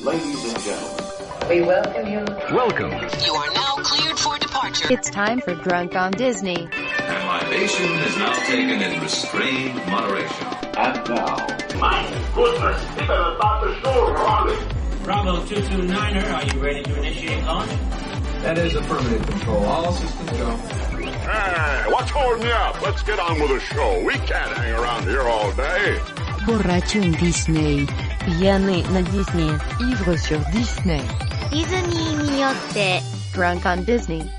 Ladies and gentlemen, we welcome you. Welcome. You are now cleared for departure. It's time for Drunk on Disney. And libation is now taken in restrained moderation. and now, My goodness, it's about to show, Harley. Bravo 229er, are you ready to initiate launch? That is affirmative control. All systems go. Hey, what's holding you up? Let's get on with the show. We can't hang around here all day. Borracho en Disney. Pijany na Disney. Ivre sur Disney. Disneyによって Drunk on Disney.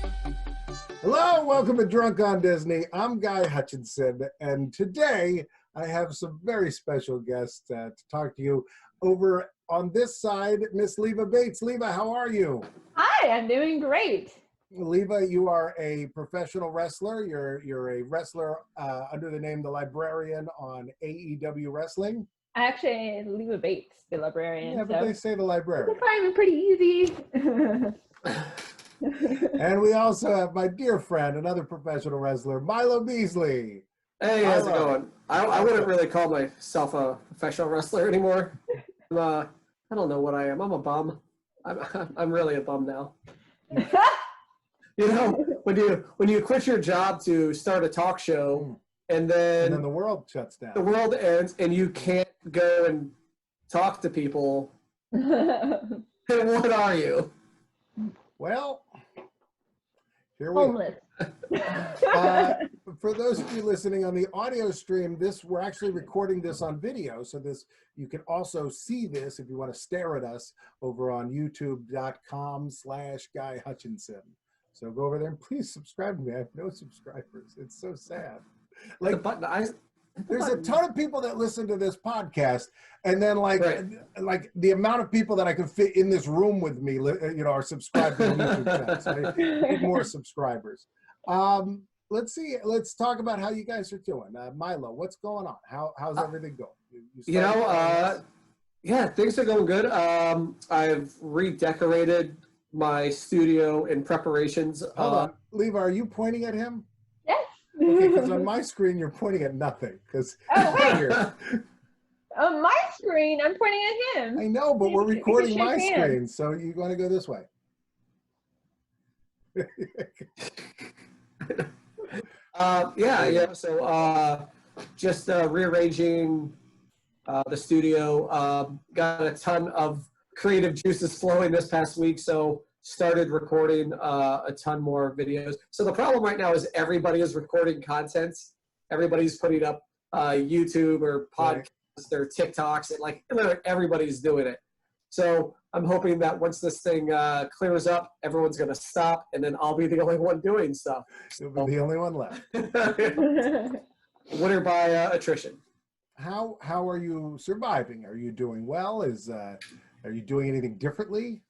Hello, welcome to Drunk on Disney. I'm Guy Hutchinson, and today I have some very special guests to talk to you. Over on this side, Miss Leva Bates. Leva, how are you? Hi, I'm doing great. Leva, you are a professional wrestler. You're a wrestler under the name The Librarian on AEW Wrestling. Actually, Leva Bates, the librarian. Yeah, but they say The Librarian. It's probably pretty easy. And we also have my dear friend, another professional wrestler, Milo Beasley. Hey, how's it going? I wouldn't really call myself a professional wrestler anymore. I don't know what I am. I'm a bum. I'm really a bum now. You know, when you quit your job to start a talk show, and then the world shuts down. The world ends, and you can't go and talk to people. Then what are you? Well, here we Homeless. For those of you listening on the audio stream, we're actually recording this on video, so you can also see this if you want to stare at us over on youtube.com/Guy Hutchinson. So go over there and please subscribe to me. I have no subscribers. It's so sad. Like, there's a ton of people that listen to this podcast, and then like the amount of people that I can fit in this room with me, are subscribed to the YouTube channel. So I need more subscribers. Let's see. Let's talk about how you guys are doing. Milo, what's going on? How's everything going? Yeah, things are going good. I've redecorated my studio in preparations. Hold on, Leva, are you pointing at him? Yes. Okay, because on my screen you're pointing at nothing. On my screen, I'm pointing at him. I know, but we're recording my screen, so you want to go this way. So just rearranging the studio. Got a ton of creative juices flowing this past week, so started recording a ton more videos. So the problem right now is everybody is recording content. Everybody's putting up YouTube or podcasts or TikToks, and like everybody's doing it. So I'm hoping that once this thing clears up, everyone's going to stop, and then I'll be the only one doing stuff. You'll be the only one left. Winner by attrition. How are you surviving? Are you doing well? Are you doing anything differently?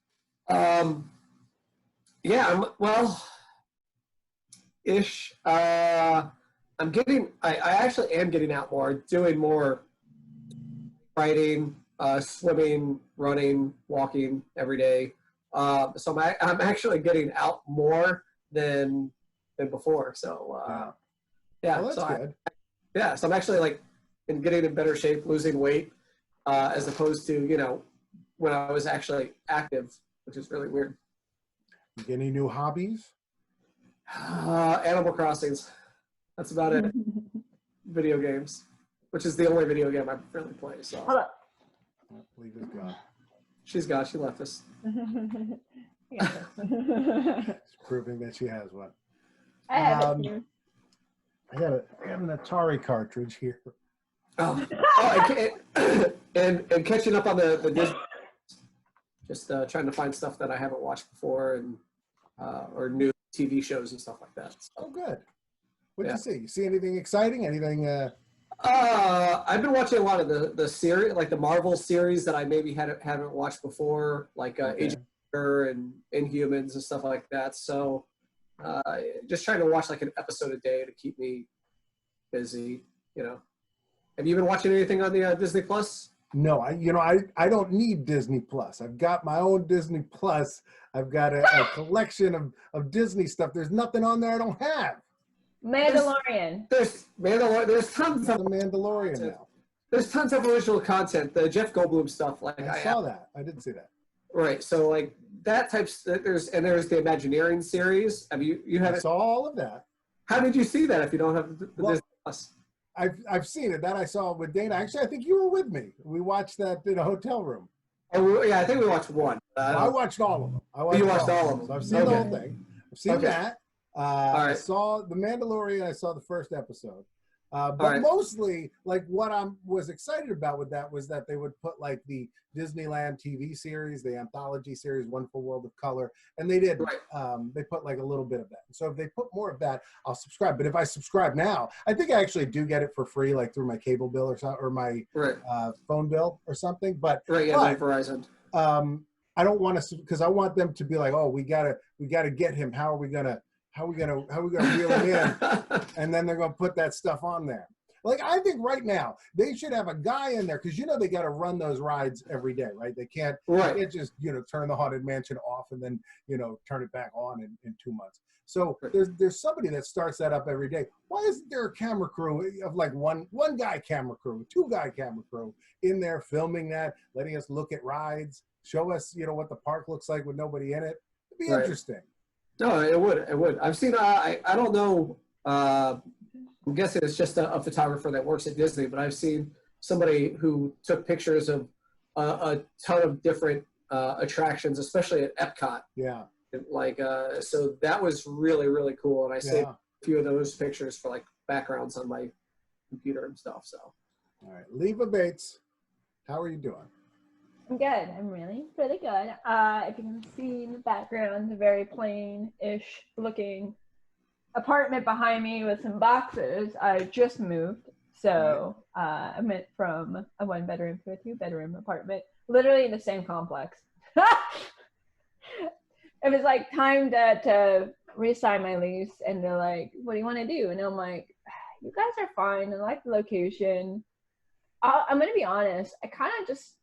Ish. I actually am getting out more, doing more writing, swimming, running, walking every day. So I'm actually getting out more than before. So Well, that's good. So I'm actually getting in better shape, losing weight, as opposed to when I was actually active, which is really weird. You get any new hobbies? Animal Crossings. That's about it. Video games, which is the only video game I really play. So. Hold up. Leva's gone. She's gone. She left us. It's proving that she has one. I have it. I got an Atari cartridge here. And catching up on the Disney. Just trying to find stuff that I haven't watched before, and or new TV shows and stuff like that. So. Oh, good. What'd you see? You see anything exciting? Anything? I've been watching a lot of the series, like the Marvel series that I maybe haven't watched before, like Agent Carter and Inhumans and stuff like that. So just trying to watch like an episode a day to keep me busy. Have you been watching anything on the Disney Plus? No, I don't need Disney Plus. I've got my own Disney Plus. I've got a collection of Disney stuff. There's nothing on there I don't have. Mandalorian. There's tons of The Mandalorian now. there's tons of original content. The Jeff Goldblum stuff, like I saw that. I didn't see that. Right. So like that type's there's the Imagineering series. Have you have I saw all of that. How did you see that if you don't have the Disney Plus? I've seen it. That I saw with Dana. Actually, I think you were with me. We watched that in a hotel room. Oh yeah, I think we watched one. I watched all of them. You watched all of them. So I've seen the whole thing. I've seen that. Right. I saw The Mandalorian. I saw the first episode. But mostly, like what I was excited about with that was that they would put like the Disneyland TV series, the anthology series, Wonderful World of Color, and they did. They put like a little bit of that. So if they put more of that, I'll subscribe. But if I subscribe now, I think I actually do get it for free, like through my cable bill or my phone bill or something. But like Verizon. I don't want to, because I want them to be like, oh, we gotta get him. How are we gonna reel him in? And then they're gonna put that stuff on there. Like, I think right now they should have a guy in there, because they got to run those rides every day, right? They can't just turn the Haunted Mansion off and then turn it back on in 2 months. So there's somebody that starts that up every day. Why isn't there a camera crew of like one guy camera crew, 2 guy camera crew in there filming that, letting us look at rides, show us what the park looks like with nobody in it? It'd be interesting. No, it would. I've seen. I don't know. I'm guessing it's just a photographer that works at Disney, but I've seen somebody who took pictures of a ton of different attractions, especially at Epcot. Yeah. Like, so that was really, really cool. And I saved a few of those pictures for like backgrounds on my computer and stuff. So. All right. Leva Bates, how are you doing? I'm good. I'm really good. If you can see in the background, a very plain-ish looking apartment behind me with some boxes. I just moved, so I went from a 1-bedroom to a 2-bedroom apartment, literally in the same complex. It was like time to reassign my lease, and they're like, "What do you want to do?" And I'm like, "You guys are fine. I like the location. I'm gonna be honest. I kind of just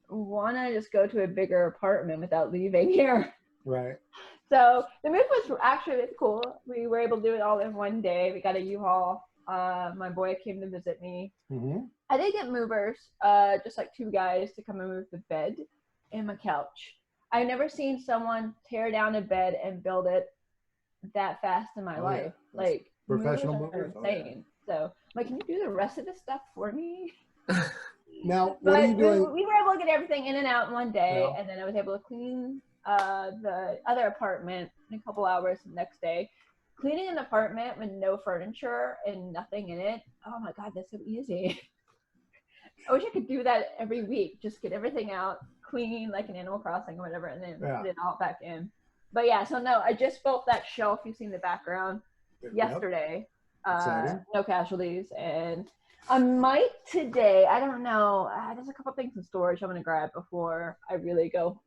want to just go to a bigger apartment without leaving here." Right. So the move was actually really cool. We were able to do it all in one day. We got a U-Haul. My boy came to visit me. Mm-hmm. I did get movers, just like 2 guys to come and move the bed and my couch. I've never seen someone tear down a bed and build it that fast in my life. Yeah. Like, professional movers are insane. So, like, can you do the rest of this stuff for me? Now, what are you doing? We were able to get everything in and out in one day, and then I was able to clean the other apartment in a couple hours the next day. Cleaning an apartment with no furniture and nothing in it, oh my god, that's so easy. I wish I could do that every week. Just get everything out, clean like an Animal Crossing or whatever, and then put it all back in. But yeah, so no, I just built that shelf you see in the background yesterday. No casualties, and I might today. I don't know. There's a couple things in storage I'm gonna grab before I really go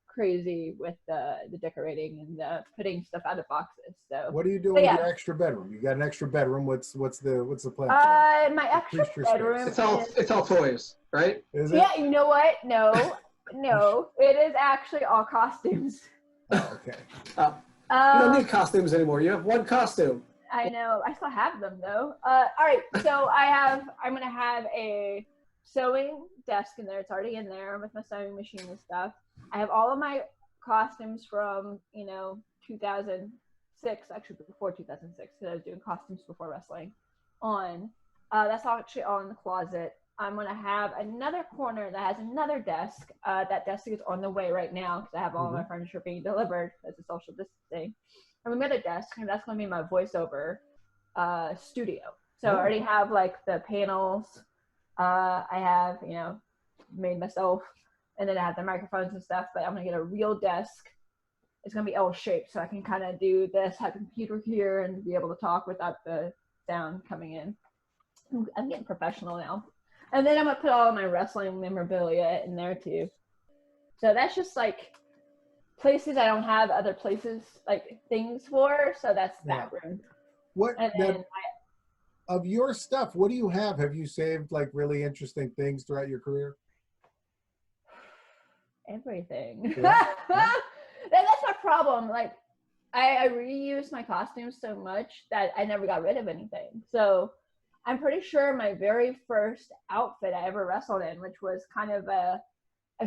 crazy with the decorating and the putting stuff out of boxes. So what are you doing with your extra bedroom? You got an extra bedroom. What's the plan? My extra bedroom. It's all toys, right? Is it? Yeah. You know what? No, it is actually all costumes. Oh, okay. You don't need costumes anymore. You have one costume. I know. I still have them though. All right. So I'm gonna have a sewing desk in there. It's already in there with my sewing machine and stuff. I have all of my costumes from 2006, actually before 2006, because I was doing costumes before wrestling. That's actually all in the closet. I'm gonna have another corner that has another desk. That desk is on the way right now because I have all of my furniture being delivered as a social distancing. And another desk, and that's gonna be my voiceover studio. So I already have like the panels. I have made myself, and then I have the microphones and stuff. But I'm gonna get a real desk. It's gonna be L-shaped, so I can kind of do this, have a computer here, and be able to talk without the sound coming in. I'm getting professional now. And then I'm gonna put all of my wrestling memorabilia in there too. So that's just like places I don't have other places, like things for. So that's that room. What and then of your stuff, what do you have? Have you saved like really interesting things throughout your career? Everything. Yeah. That's my problem. Like I reuse my costumes so much that I never got rid of anything. So I'm pretty sure my very first outfit I ever wrestled in, which was kind of a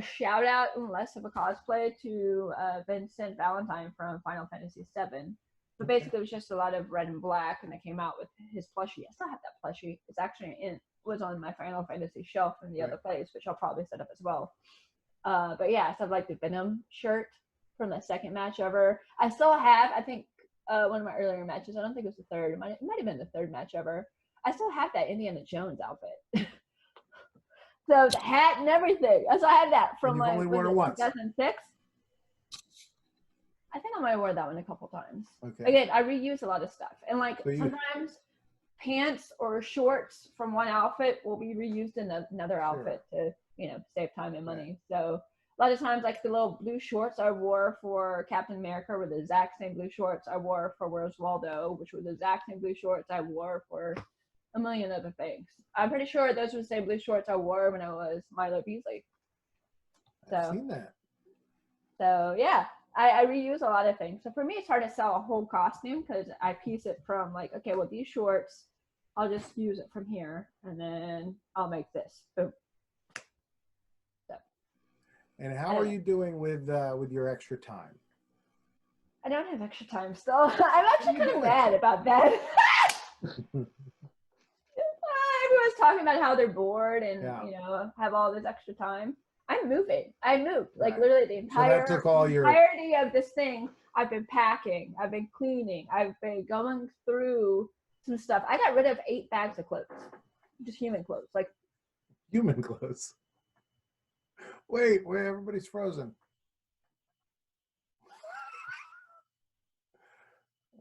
shout out and less of a cosplay to Vincent Valentine from Final Fantasy VII. But basically, it was just a lot of red and black, and I came out with his plushie. I still have that plushie. It's actually was on my Final Fantasy shelf in the other place, which I'll probably set up as well. But yeah, so I have like the Venom shirt from the second match ever. I still have, I think, one of my earlier matches. I don't think it was the third. It might have been the third match ever. I still have that Indiana Jones outfit. So the hat and everything. So I had that from like 2006. I think I might have worn that one a couple times. Okay. Again, I reuse a lot of stuff. And like sometimes pants or shorts from one outfit will be reused in another outfit to, save time and money. So a lot of times, like the little blue shorts I wore for Captain America were the exact same blue shorts I wore for Where's Waldo, which were the exact same blue shorts I wore for a million other things. I'm pretty sure those were the same blue shorts I wore when I was Milo Beasley. I've seen that. So yeah, I reuse a lot of things. So for me, it's hard to sell a whole costume because I piece it from like, okay, well, these shorts, I'll just use it from here, and then I'll make this. Boom. So. And how are you doing with your extra time? I don't have extra time still. I'm actually kind of mad about that. Everyone's talking about how they're bored and have all this extra time. I'm moving. I moved like literally the entirety of this thing. I've been packing. I've been cleaning. I've been going through some stuff. I got rid of 8 bags of clothes, just human clothes, like human clothes. Wait, everybody's frozen.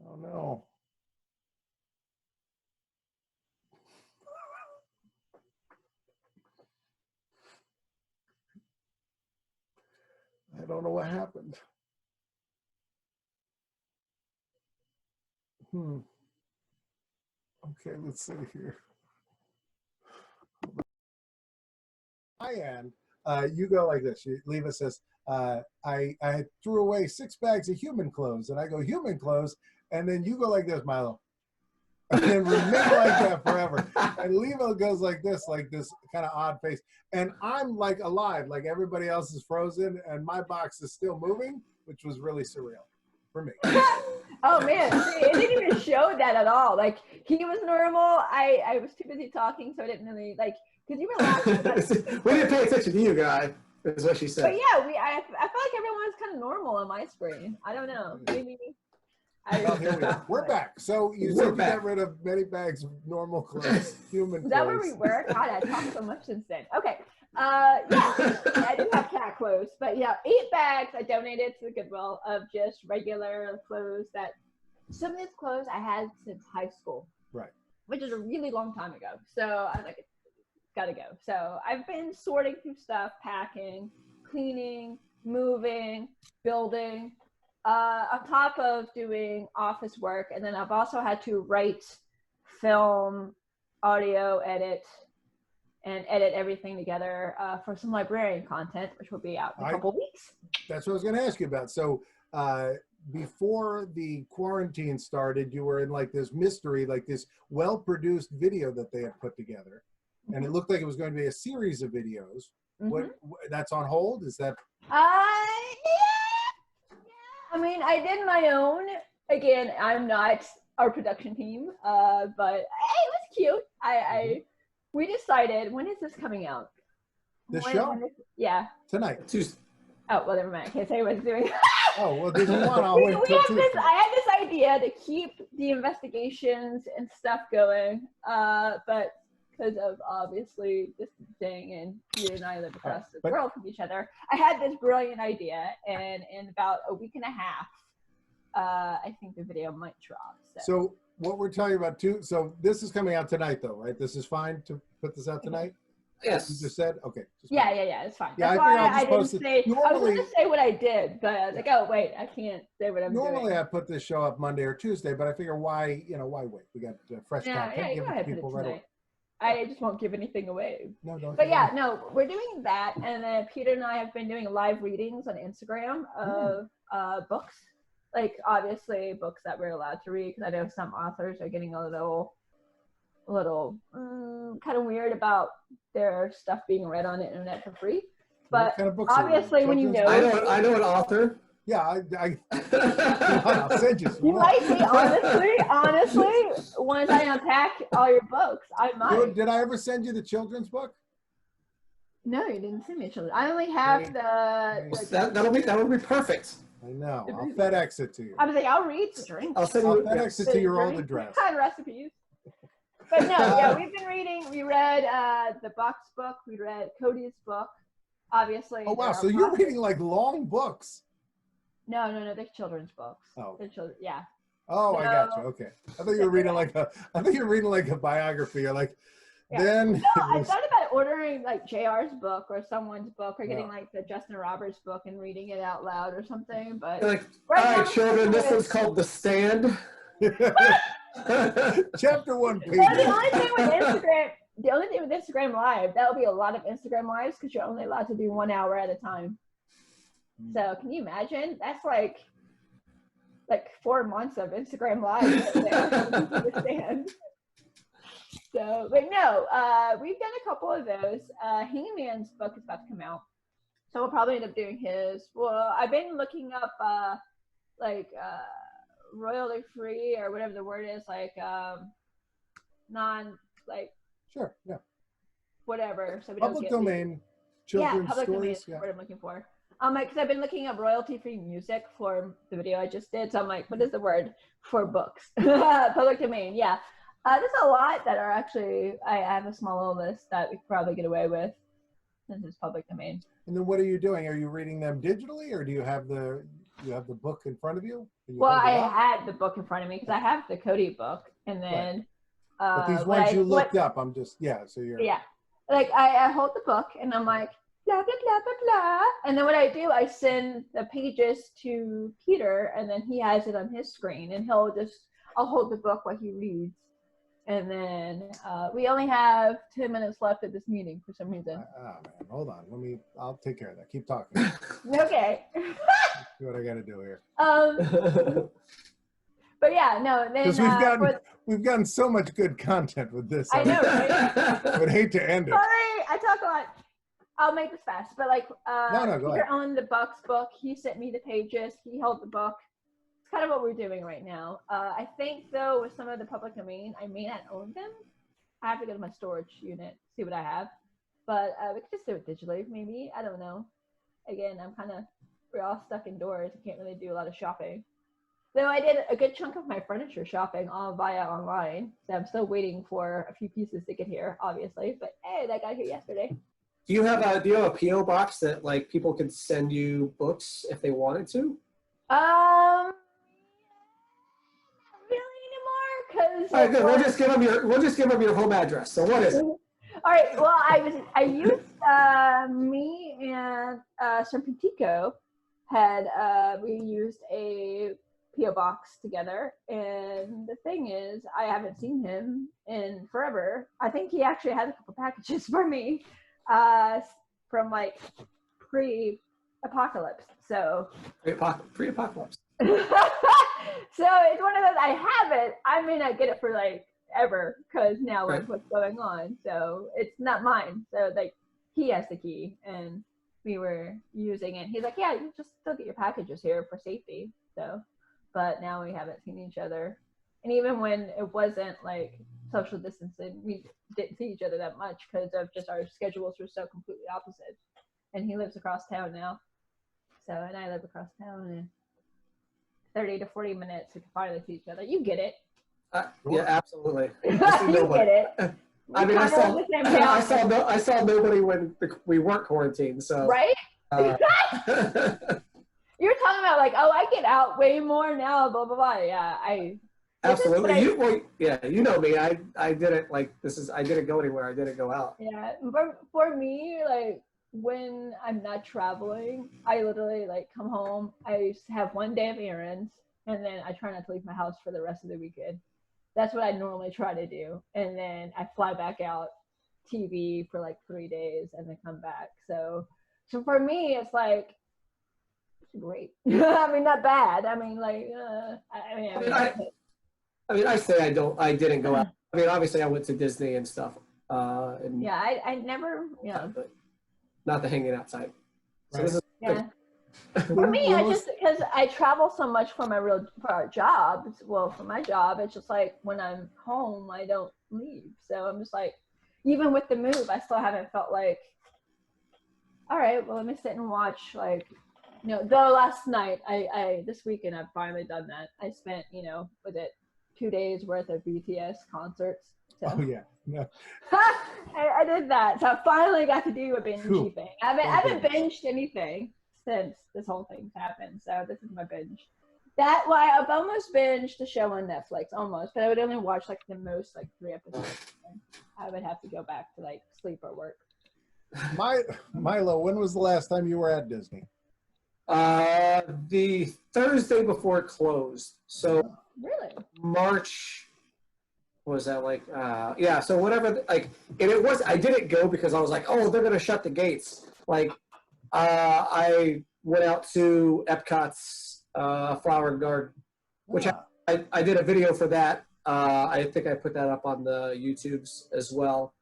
Oh no. I don't know what happened. Okay, let's see here. My end, you go like this. Leva says, I threw away 6 bags of human clothes, and I go, human clothes, and then you go like this, Milo. And then remain like that forever. And Leva goes like this kind of odd face. And I'm like alive, like everybody else is frozen, and my box is still moving, which was really surreal for me. Oh man, it didn't even show that at all. Like he was normal. I was too busy talking, so I didn't really like because you were laughing. We didn't pay attention to you, guy. Is what she said. But yeah, I feel like everyone's kind of normal on my screen. I don't know. Maybe. We're back. So you said you got rid of many bags of normal clothes, human clothes. Is that where we were? God, I talked so much since then. Okay. Yeah, I do have cat clothes, but yeah, 8 bags I donated to the Goodwill of just regular clothes that some of these clothes I had since high school. Right. Which is a really long time ago. So I was like, it's gotta go. So I've been sorting through stuff, packing, cleaning, moving, building. On top of doing office work, and then I've also had to write, film, audio, edit everything together for some librarian content, which will be out in a couple weeks. That's what I was going to ask you about. So before the quarantine started, you were in like this mystery, like this well-produced video that they had put together, and it looked like it was going to be a series of videos. What that's on hold? Is that? I mean, I did my own. Again, I'm not our production team, but hey, it was cute. We decided, when is this coming out? Show? Yeah. Tonight. Tuesday. Oh, well, never mind. I can't say what it's doing. Oh, well, there's one. I'll wait till Tuesday. I had this idea to keep the investigations and stuff going, but because of obviously distancing and Peter and I live across the world from each other, I had this brilliant idea, and in about a week and a half, I think the video might drop. So what we're talking about too, so this is coming out tonight though, right? This is fine to put this out tonight? Yes. You just said? Okay. Yeah, it's fine. Yeah, That's why I didn't say, I was going to say what I did, but I was like, oh, wait, I can't say what I'm doing. Normally I put this show up Monday or Tuesday, but I figure why wait? We got fresh content. Yeah, go ahead, put it tonight. I just won't give anything away. No, don't. But yeah, no, we're doing that, and then Peter and I have been doing live readings on Instagram of books, like obviously books that we're allowed to read, because I know some authors are getting a little little kind of weird about their stuff being read on the internet for free. But What kind of books are obviously, when you know, I know an author. Yeah, I'll send you some. You might be honestly. Once I unpack all your books, I might. Did I ever send you the children's book? No, you didn't send me a children. I only have that would be perfect. I know. I'll FedEx it to you. I was like, I'll read the drink. I'll FedEx it to your old address. Kind of recipes. But no, yeah, we've been reading. We read the Buck's book. We read Cody's book. Obviously. Oh wow! So you're reading like long books. No, they're children's books. Oh. They're children. Yeah. Oh, I got you. Okay. I thought you were reading like a biography or like. Yeah. Then no, I thought about ordering like JR's book or someone's book or getting like the Justin Roberts book and reading it out loud or something. But all right, children, this one's called The Stand. Chapter 1. Well, the only thing with Instagram Live, that will be a lot of Instagram Lives because you're only allowed to do 1 hour at a time. So can you imagine? That's like 4 months of Instagram Live. Understand? So, but no, we've done a couple of those. He-Man's book is about to come out, so we'll probably end up doing his. Well, I've been looking up royalty free or whatever the word is, Sure, yeah, whatever. So we public don't get domain children's public domain is stories. what I'm looking for. Because I've been looking up royalty free music for the video I just did. So I'm like, what is the word for books? Public domain, yeah. There's a lot that are actually, I have a small little list that we could probably get away with since it's public domain. And then what are you doing? Are you reading them digitally, or do you have the book in front of you? Well, I had the book in front of me because I have the Cody book, and then. Right. But these ones you looked up, I'm just so you're. Yeah, like I hold the book and I'm like blah blah blah blah blah, and then what I do, I send the pages to Peter, and then he has it on his screen, and I'll hold the book while he reads. And then we only have 10 minutes left of this meeting for some reason. Man, hold on. I'll take care of that. Keep talking. Okay. See what I got to do here. But yeah, no. Because we've gotten so much good content with this. I know, right? I would hate to end it. Sorry, I talk a lot. I'll make this fast. But go Peter ahead. owned the Buck's book. He sent me the pages. He held the book. Kind of what we're doing right now. I think though with some of the public domain, I may not own them. I have to go to my storage unit, see what I have. But we could just do it digitally, maybe. I don't know. Again, we're all stuck indoors. I can't really do a lot of shopping. Though I did a good chunk of my furniture shopping all via online. So I'm still waiting for a few pieces to get here, obviously. But hey, that got here yesterday. Do you have a PO box that people can send you books if they wanted to? All right, good. We'll just give them your home address. So what is it? All right. Well, I used me and Serpentico we used a PO box together, and the thing is, I haven't seen him in forever. I think he actually had a couple packages for me from pre-apocalypse. So pre-apocalypse. So it's one of those, I have it. I may not get it for ever because now what's going on. So it's not mine. So he has the key and we were using it. He's like, yeah, you just still get your packages here for safety. So, but now we haven't seen each other. And even when it wasn't social distancing, we didn't see each other that much because of just our schedules were so completely opposite. And he lives across town now. So, and I live across town, and 30 to 40 minutes we can finally see each other. You get it. Yeah, absolutely. You get it. I mean, I saw nobody when we weren't quarantined. So right. You're talking about I get out way more now. Blah blah blah. Yeah, absolutely. You know me. I didn't I didn't go anywhere. I didn't go out. Yeah, but for me, when I'm not traveling, I literally come home. I have 1 day of errands, and then I try not to leave my house for the rest of the weekend. That's what I normally try to do. And then I fly back out TV for 3 days and then come back. So for me, it's great. I mean, not bad. I mean, I say I didn't go out I mean, obviously, I went to Disney and stuff. And Yeah, I never, but not the hanging out type. So Right. this is Yeah. For me, I just, because I travel so much for our jobs. Well, for my job, it's just like when I'm home, I don't leave. So I'm just like, even with the move, I still haven't felt like, all right, well, let me sit and watch, like, though last night, this weekend, I've finally done that. I spent, was it 2 days worth of BTS concerts? So. Oh yeah. No. I did that. So I finally got to do a binge Cool. thing. I haven't binged anything since this whole thing's happened. So this is my binge. I've almost binged the show on Netflix, almost, but I would only watch like the most 3 episodes. I would have to go back to sleep or work. Milo, when was the last time you were at Disney? The Thursday before it closed. So Really? March, what was that yeah, so whatever, and it was, I didn't go because I was like, oh, they're going to shut the gates. I went out to Epcot's Flower and Garden, which I did a video for that. I think I put that up on the YouTubes as well.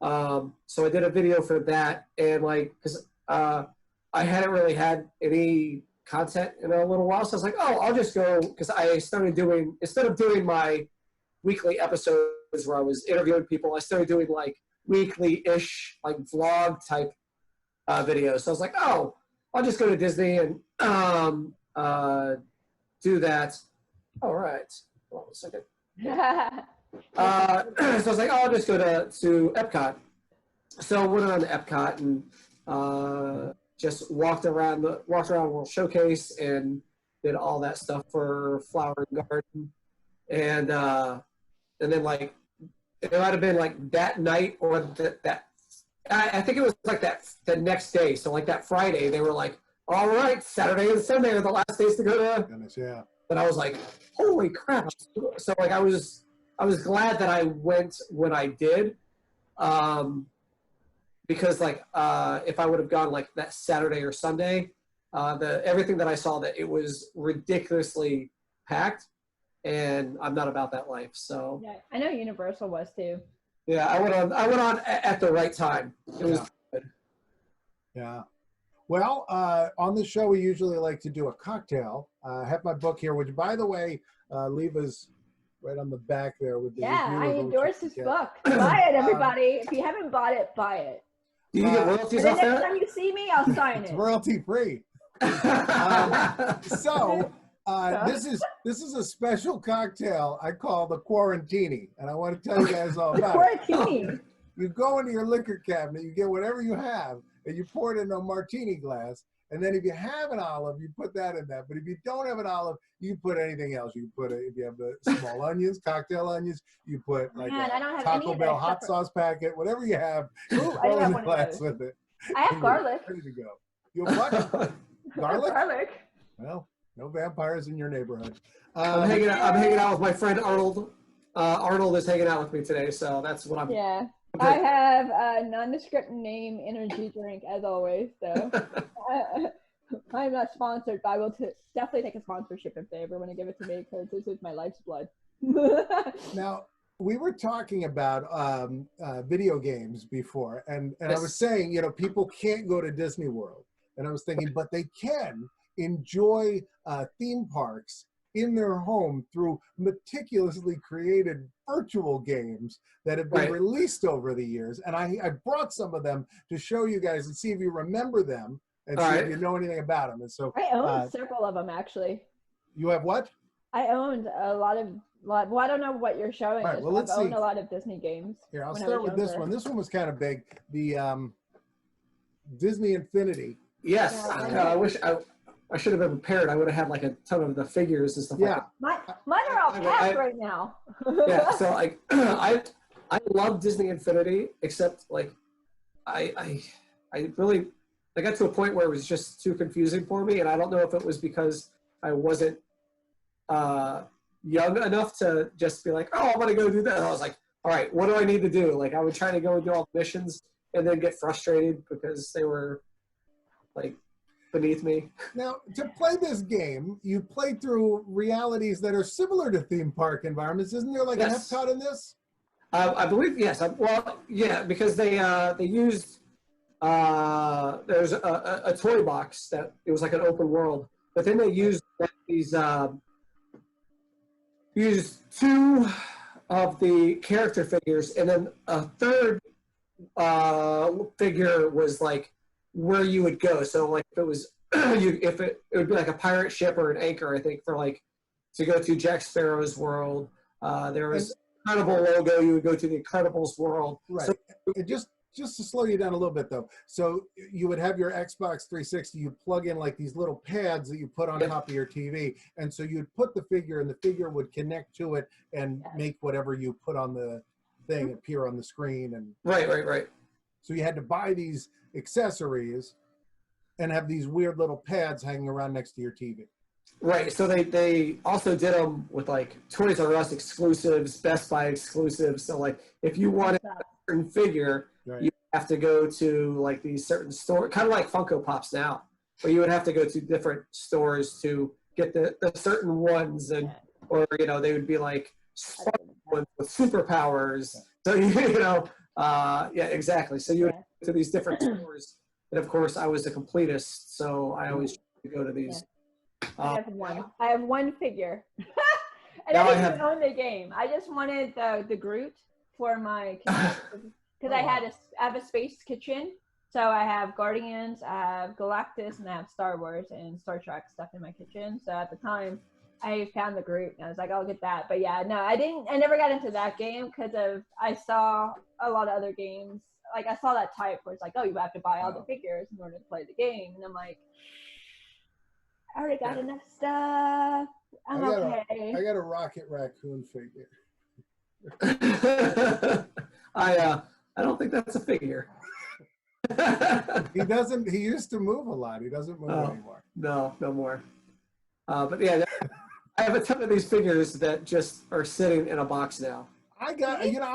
So I did a video for that, and because I hadn't really had any content in a little while, so I was like, oh, I'll just go, because I started doing, instead of doing my weekly episodes where I was interviewing people, I started doing weekly-ish, vlog type videos. So I was like, oh, I'll just go to Disney and do that. All right. Hold on a second. So I was like, oh, I'll just go to Epcot. So I went on to Epcot and just walked around World Showcase and did all that stuff for Flower and Garden. And then it might have been that night or that I think it was the next day. So that Friday, they were like, all right, Saturday and Sunday are the last days to go to. Goodness, yeah. And I was like, holy crap. So I was glad that I went when I did. Because if I would have gone that Saturday or Sunday, everything that I saw, that it was ridiculously packed, and I'm not about that life. So yeah, I know Universal was too. Yeah, I went on at the right time. It was good. Yeah. Well, on the show, we usually like to do a cocktail. I have my book here, which, by the way, Leva's right on the back there with the Yeah, I review, endorse his book. Buy it, everybody. If you haven't bought it, buy it. Do you get royalties And off the next that? time you see me, I'll sign It's it. royalty free. This is a special cocktail I call the Quarantini, and I want to tell you guys all about it. Quarantini. You go into your liquor cabinet, you get whatever you have, and you pour it in a martini glass. And then if you have an olive, you put that in that. But if you don't have an olive, you put anything else. You put if you have the small onions, cocktail onions, you put I don't have Taco any Bell of that hot sauce packet, whatever you have. Ooh, I do have one of glass those. with it. I have And garlic. you're ready to go. You have what? Garlic? Garlic. Well, no vampires in your neighborhood. I'm hanging out with my friend Arnold. Arnold is hanging out with me today, so that's what I'm. Yeah. I have a nondescript name energy drink, as always, so. I'm not sponsored, but I will definitely take a sponsorship if they ever want to give it to me, because this is my life's blood. Now, we were talking about video games before, and I was saying, people can't go to Disney World. And I was thinking, but they can enjoy theme parks in their home through meticulously created virtual games that have been released over the years. And I brought some of them to show you guys and see if you remember them and see if you know anything about them. And so I owned several of them, actually. You have what? I owned a lot. Well, I don't know what you're showing. Right, well, let's I've owned see. a lot of Disney games. Here, I'll start with this one. This one was kind of big. The Disney Infinity. Yes, I wish I should have been prepared. I would have had a ton of the figures and stuff like that. Mine are all packed right now. Yeah, so I love Disney Infinity, except I got to a point where it was just too confusing for me, and I don't know if it was because I wasn't young enough to just be like, oh, I'm gonna go do that. And I was like, all right, what do I need to do? I would try to go and do all the missions and then get frustrated because they were beneath me. Now, to play this game, you play through realities that are similar to theme park environments. Isn't there an Epcot in this? I believe yes. Well, yeah, because they used there's a toy box that it was like an open world, but then they used these used 2 of the character figures, and then a third figure was like where you would go. So like if it was it would be like a pirate ship or an anchor, I think, for like to go to Jack Sparrow's world. There was Incredible logo. You would go to the Incredibles world. Right. So, And just to slow you down a little bit though. So you would have your Xbox 360. You plug in like these little pads that you put on top of your TV, and so you'd put the figure, and the figure would connect to it and make whatever you put on the thing appear on the screen. And right. so you had to buy these accessories and have these weird little pads hanging around next to your TV. Right. So they also did them with like Toys R Us exclusives, Best Buy exclusives. So like if you wanted a certain figure, you have to go to like these certain stores, kind of like Funko Pops now, where you would have to go to different stores to get the certain ones, and or they would be like ones with superpowers. So yeah, exactly. So you would go to these different stores, and of course I was a completist, so I always tried to go to these. I have one figure. And I didn't even own the game. I just wanted the Groot for my kitchen, because I have a space kitchen. So I have Guardians, I have Galactus, and I have Star Wars and Star Trek stuff in my kitchen. So at the time, I found the Groot, and I was like, I'll get that. But yeah, no, I never got into that game because I saw a lot of other games. Like I saw that type where it's like, oh, you have to buy all the figures in order to play the game. And I'm like, I already got enough stuff. I'm okay. I got a Rocket Raccoon figure. I don't think that's a figure. He used to move a lot. He doesn't move anymore. No more. But yeah, I have a ton of these figures that just are sitting in a box now. I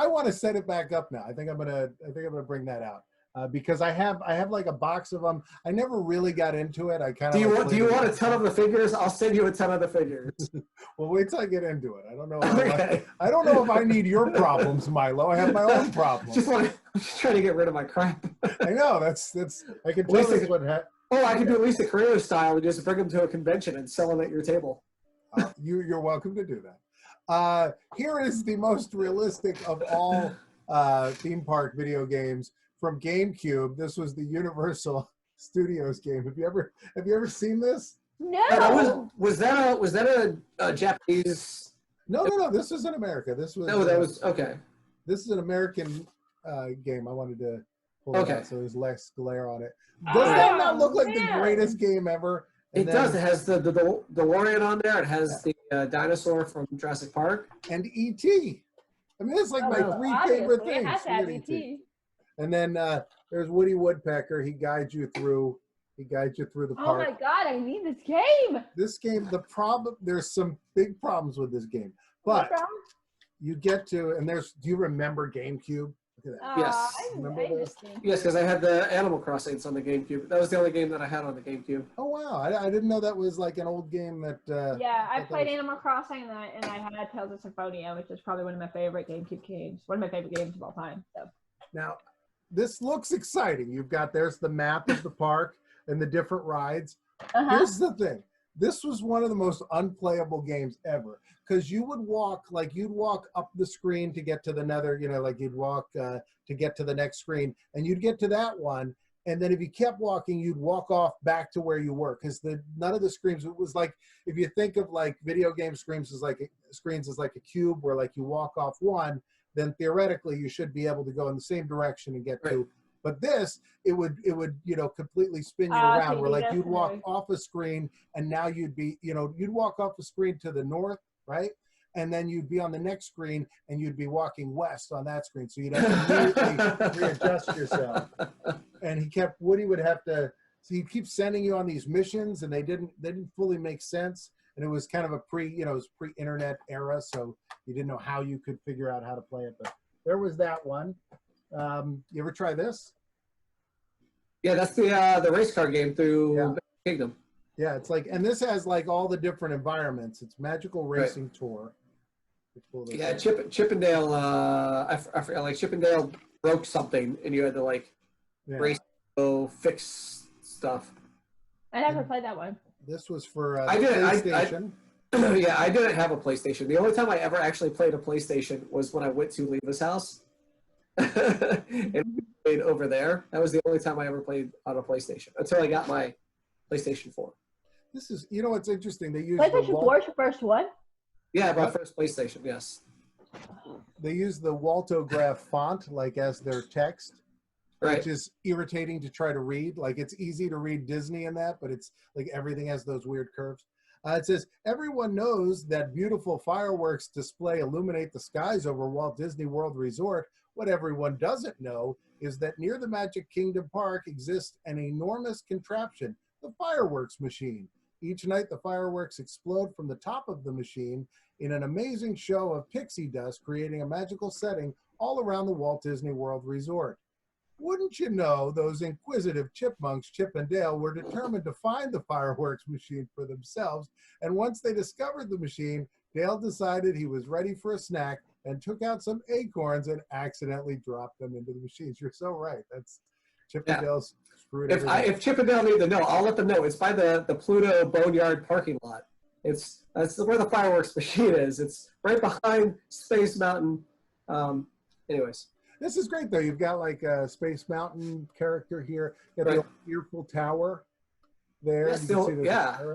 want to set it back up now. I think I'm gonna bring that out. Because I have like a box of them. I never really got into it. Do you want a ton of the figures? I'll send you a ton of the figures. Well, wait till I get into it. I don't know. I don't know if I need your problems, Milo. I have my own problems. I'm just trying to get rid of my crap. I know. That's. I can tell this what happened. Oh, I can do at least a creative style and just bring them to a convention and sell them at your table. You're welcome to do that. Here is the most realistic of all theme park video games. From GameCube. This was the Universal Studios game. Have you ever seen this? No. Was that a Japanese? No. This was in America. This was. No, that was okay. This is an American game. I wanted to pull it out so there's less glare on it. Does that not look like the greatest game ever? It does. It has the DeLorean on there. It has the dinosaur from Jurassic Park and E.T. I mean, it's like my 3 favorite things. It has to have E.T. And then there's Woody Woodpecker. He guides you through the park. Oh my God, I need this game. This game, there's some big problems with this game. But you get to, and do you remember GameCube? Look at that. Yes. Remember this? Yes, because I had the Animal Crossings on the GameCube. That was the only game that I had on the GameCube. Oh wow, I didn't know that was like an old game that. Yeah, I played Animal Crossing and I had Tales of Symphonia, which is probably one of my favorite GameCube games. One of my favorite games of all time. So. Now, this looks exciting. There's the map of the park and the different rides. Here's the thing. This was one of the most unplayable games ever because you'd walk up the screen to get to the nether, like you'd walk to get to the next screen, and you'd get to that one. And then if you kept walking, you'd walk off back to where you were because none of the screens, it was like, if you think of like video game screens as like a cube where like you walk off one, then theoretically you should be able to go in the same direction and get to. But this, it would completely spin you around where like you'd walk off a screen and now you'd walk off a screen to the north, right? And then you'd be on the next screen and you'd be walking west on that screen. So you'd have to immediately readjust yourself. And Woody would have to, so he'd keep sending you on these missions and they didn't fully make sense. And it was kind of a pre-internet era, so you didn't know how you could figure out how to play it. But there was that one. You ever try this? Yeah, that's the race car game through Kingdom. Yeah, it's like, and this has like all the different environments. It's Magical Racing Tour. Yeah, Chippendale. I forgot. Like Chippendale broke something, and you had to like race to fix stuff. I never played that one. This was for PlayStation. Yeah, I didn't have a PlayStation. The only time I ever actually played a PlayStation was when I went to Leva's house and played over there. That was the only time I ever played on a PlayStation until I got my PlayStation 4. This is, you know, what's interesting. They use PlayStation 4 is your first one? Yeah, my first PlayStation. Yes. They use the Waltograph font like as their text, which is irritating to try to read. Like it's easy to read Disney in that, but it's like everything has those weird curves. It says, everyone knows that beautiful fireworks display illuminate the skies over Walt Disney World Resort. What everyone doesn't know is that near the Magic Kingdom Park exists an enormous contraption, the fireworks machine. Each night, the fireworks explode from the top of the machine in an amazing show of pixie dust, creating a magical setting all around the Walt Disney World Resort. Wouldn't you know, those inquisitive chipmunks, Chip and Dale, were determined to find the fireworks machine for themselves, and once they discovered the machine, Dale decided he was ready for a snack and took out some acorns and accidentally dropped them into the machines. You're so right. That's Chip and Dale's screwed everything. If Chip and Dale need to know, I'll let them know. It's by the Pluto Boneyard parking lot. That's where the fireworks machine is. It's right behind Space Mountain. Anyways. This is great, though. You've got like a Space Mountain character here. You got the Earful Tower there. I like that.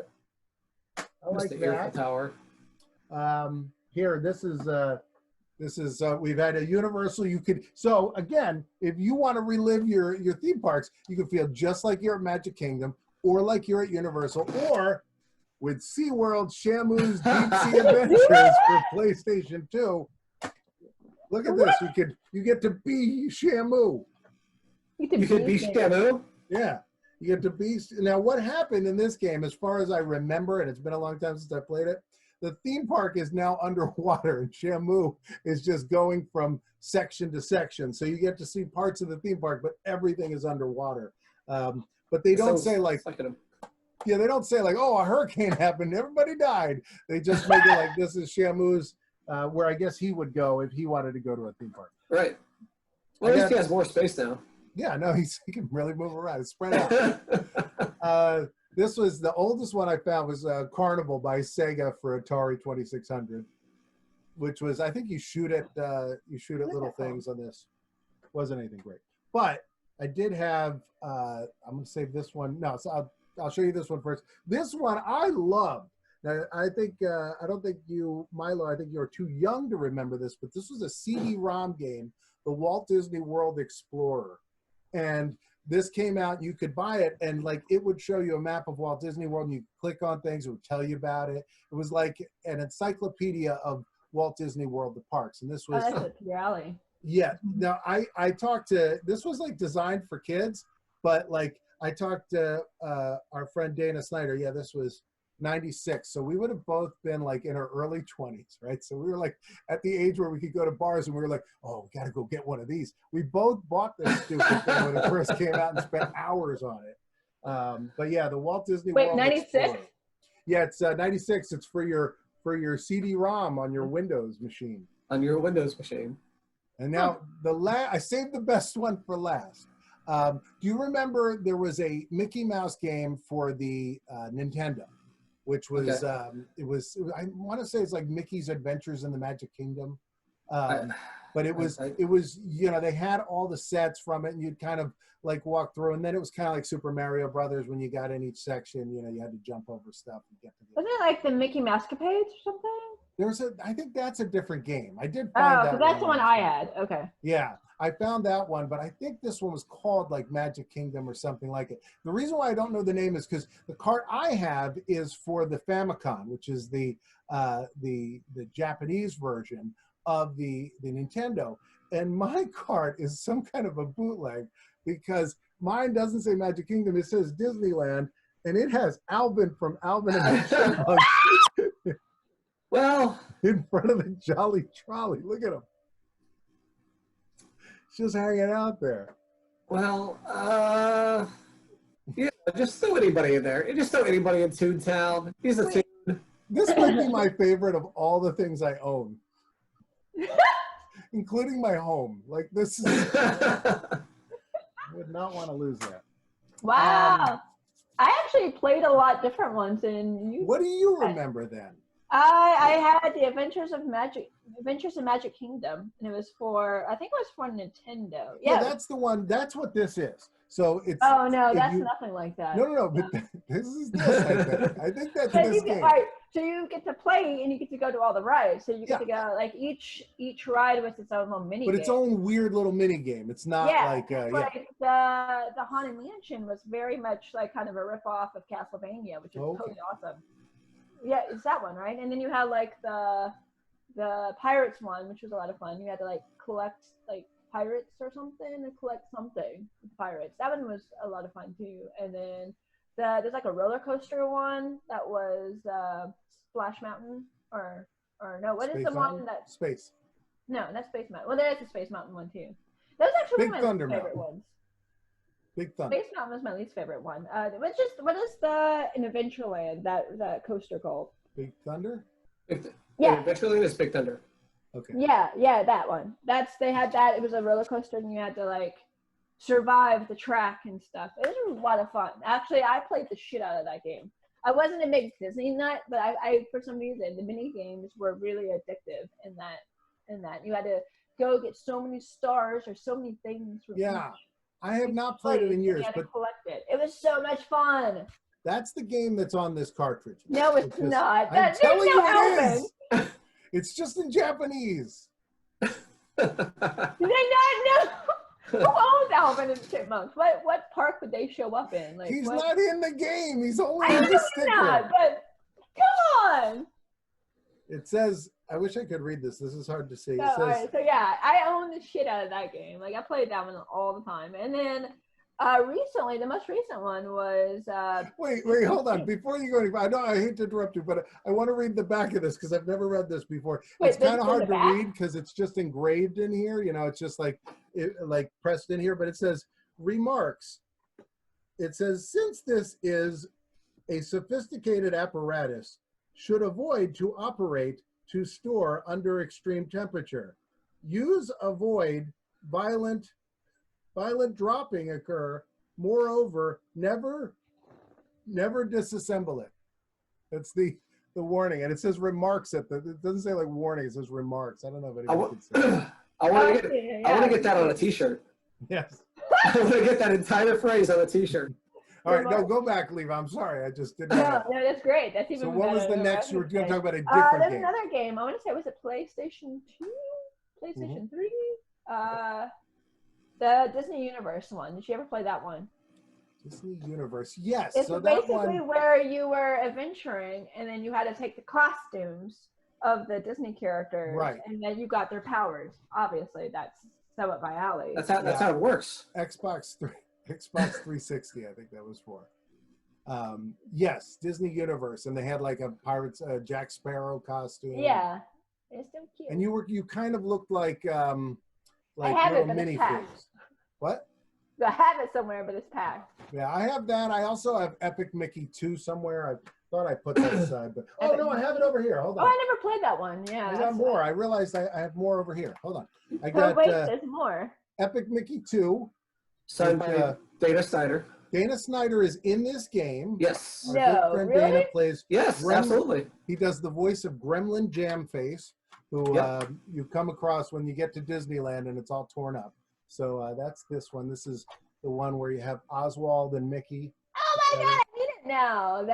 The Earful Tower. Here, this is we've had a Universal. You could, so again, if you want to relive your theme parks, you can feel just like you're at Magic Kingdom, or like you're at Universal, or with SeaWorld Shamu's Deep Sea Adventures for PlayStation 2. Look at this. You get to be Shamu. You can be Shamu? Yeah. You get to be. Now, what happened in this game, as far as I remember, and it's been a long time since I played it, the theme park is now underwater, and Shamu is just going from section to section. So you get to see parts of the theme park, but everything is underwater. But they don't say like, they don't say like, oh, a hurricane happened, everybody died. They just make it like this is Shamu's. Where I guess he would go if he wanted to go to a theme park. Right. Well, at least he has more space now. Yeah, no, he can really move around. It's spread out. This was the oldest one I found was Carnival by Sega for Atari 2600, which was, I think you shoot at little things on this. Wasn't anything great. But I did have, I'm going to save this one. No, so I'll show you this one first. This one I loved. Now, I think, I don't think you, Milo, I think you're too young to remember this, but this was a CD-ROM game, the Walt Disney World Explorer. And this came out, you could buy it, and like it would show you a map of Walt Disney World, and you click on things, it would tell you about it. It was like an encyclopedia of Walt Disney World, the parks. And this was... Oh, that's a rally. Yeah. Now, I talked to, this was like designed for kids, but like I talked to our friend Dana Snyder. Yeah, this was 96, so we would have both been like in our early 20s, right? So we were like at the age where we could go to bars, and we were like, oh, we gotta go get one of these. We both bought this stupid thing when it first came out and spent hours on it. But yeah, the Walt Disney World 96? Explorer. Yeah, it's 96. It's for your CD-ROM on your Windows machine. On your Windows machine. And now I saved the best one for last. Do you remember there was a Mickey Mouse game for the Nintendo? Which was, it was, I want to say it's like Mickey's Adventures in the Magic Kingdom. But it was, you know, they had all the sets from it, and you'd kind of like walk through, and then it was kind of like Super Mario Brothers when you got in each section, you know, you had to jump over stuff and get to the... Wasn't it like the Mickey Mousecapades or something? I think that's a different game. I did find that. Oh, that's the one I had. Okay. Yeah. I found that one, but I think this one was called like Magic Kingdom or something like it. The reason why I don't know the name is because the cart I have is for the Famicom, which is the Japanese version of the Nintendo. And my cart is some kind of a bootleg because mine doesn't say Magic Kingdom, it says Disneyland, and it has Alvin from Alvin and the Chipmunks. Well, in front of the Jolly Trolley. Look at him. Just hanging out there. Well, yeah, just throw anybody in there. Just throw anybody in Toontown. He's a Toon. This might be my favorite of all the things I own. including my home. Like this is. I would not want to lose that. Wow. I actually played a lot different ones, and you. What do you remember then? I had the Adventures in Magic Kingdom, and it was I think it was for Nintendo. Yeah, that's the one. That's what this is. So it's. Oh no, that's nothing like that. No. But this is this. I think that's this game. All right, so you get to play, and you get to go to all the rides. So you get to go like each ride with its own little mini. But its own weird little mini game. It's not like. The Haunted Mansion was very much like kind of a rip off of Castlevania, which is totally awesome. Yeah, it's that one, right? And then you had like the Pirates one, which was a lot of fun. You had to like collect like pirates or something and collect something with pirates. That one was a lot of fun too. And then there's like a roller coaster one that was Splash Mountain or no, what is the one that Space? No, that's Space Mountain. Well, there is a Space Mountain one too. That was actually one of my favorite ones. Big Thunder. Space Mountain was my least favorite one. What is in Adventureland that coaster called? Big Thunder? Yeah. Adventureland is Big Thunder. Okay. Yeah, that one. They had that. It was a roller coaster, and you had to like survive the track and stuff. It was a lot of fun. Actually, I played the shit out of that game. I wasn't a big Disney nut, but I for some reason the mini games were really addictive in that. You had to go get so many stars or so many things. Yeah. I have not played it in years, but collect it. It was so much fun. That's the game that's on this cartridge. No, it's not. I'm telling you it is. It's just in Japanese. Did they not know? Who owns Alvin and the Chipmunks? What park would they show up in? Like, he's not in the game. He's only in the sticker. Not, but come on. It says, I wish I could read this. This is hard to see. It says, right, so yeah, I own the shit out of that game. Like I played that one all the time. And then recently, the most recent one was wait, hold on. Before you go any further, I hate to interrupt you, but I want to read the back of this because I've never read this before. It's kind of hard to read because it's just engraved in here. You know, it's just like pressed in here, but it says remarks. It says, since this is a sophisticated apparatus, should avoid to operate to store under extreme temperature. Avoid violent dropping occur. Moreover, never disassemble it. That's the warning. And it says remarks it doesn't say like warning, it says remarks. I don't know if anyone can say I want to get that on a t-shirt. Yes. I want to get that entire phrase on a t-shirt. All right, no, go back, Leva. I'm sorry, I just didn't. No, that's great. That's even. So what was the next? You were going to talk about a different there's game. Another game. I want to say, was it PlayStation 2, PlayStation 3? The Disney Universe one. Did you ever play that one? Disney Universe, yes. It's so basically where you were adventuring, and then you had to take the costumes of the Disney characters, right? And then you got their powers. Obviously, that's so up my alley. That's how it works. Xbox 360, I think that was for. Yes, Disney Universe, and they had like a Pirates Jack Sparrow costume. Yeah, it's so cute. And you kind of looked like little minifigs. What? I have it somewhere, but it's packed. Yeah, I have that. I also have Epic Mickey 2 somewhere. I thought I put that aside, but no, I have it over here. Hold on. Oh, I never played that one. Yeah, I got more. I realized I have more over here. Hold on. I got. Wait, there's more. Epic Mickey 2. Signed by Dana Snyder. Dana Snyder is in this game. Yes. Our good friend really? Dana plays. Yes, absolutely. He does the voice of Gremlin Jamface, who you come across when you get to Disneyland and it's all torn up. So that's this one. This is the one where you have Oswald and Mickey. Oh my God, I need it now.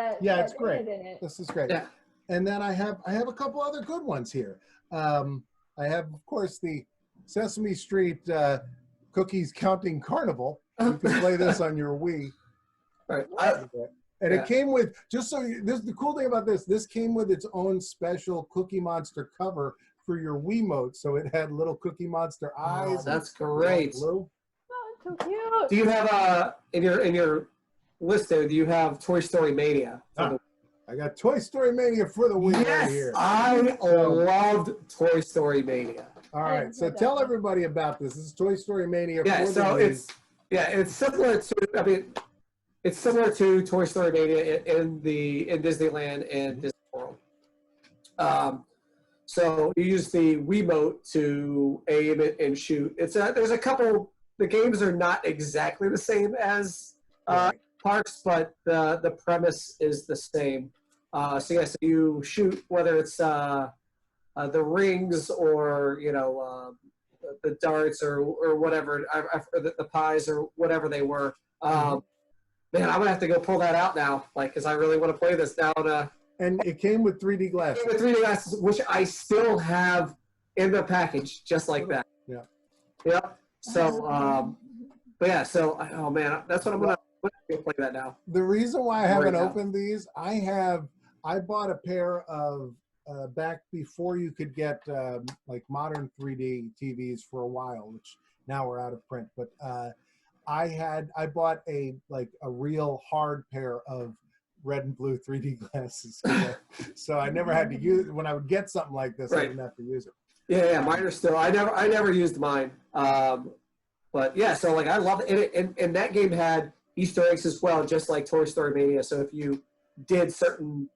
It's great. This is great. Yeah. And then I have a couple other good ones here. I have, of course, the Sesame Street Cookies Counting Carnival. You can play this on your Wii. Right. And it came with, the cool thing about this came with its own special Cookie Monster cover for your Wiimote. So it had little Cookie Monster eyes. Oh, that's great. Blue. Oh, so cute. Do you have in your list there? Do you have Toy Story Mania? I got Toy Story Mania for the Wii right here. I loved Toy Story Mania. All right, so tell everybody about this. This is Toy Story Mania for the Wii. It's similar to. It's similar to Toy Story Mania in Disneyland and Disney World. So you use the Wiimote to aim it and shoot. There's a couple. The games are not exactly the same as Parks, but the premise is the same. So you shoot, whether it's the rings or the darts or whatever, the pies or whatever they were. Man, I'm gonna have to go pull that out now, because I really want to play this now. And it came with 3D glasses. With 3D glasses, which I still have in the package, just like that. Yeah. Yep. So, but yeah. So, oh man, that's what I'm gonna play that now. The reason why I haven't opened these, I bought a pair of back before you could get modern 3D TVs for a while, which now we're out of print. But I bought a real hard pair of red and blue 3D glasses. So I never had to use when I would get something like this. I didn't have to use it. Yeah, mine are still. I never used mine. But yeah, so I love it. And that game had Easter eggs as well, just like Toy Story Mania. So if you did certain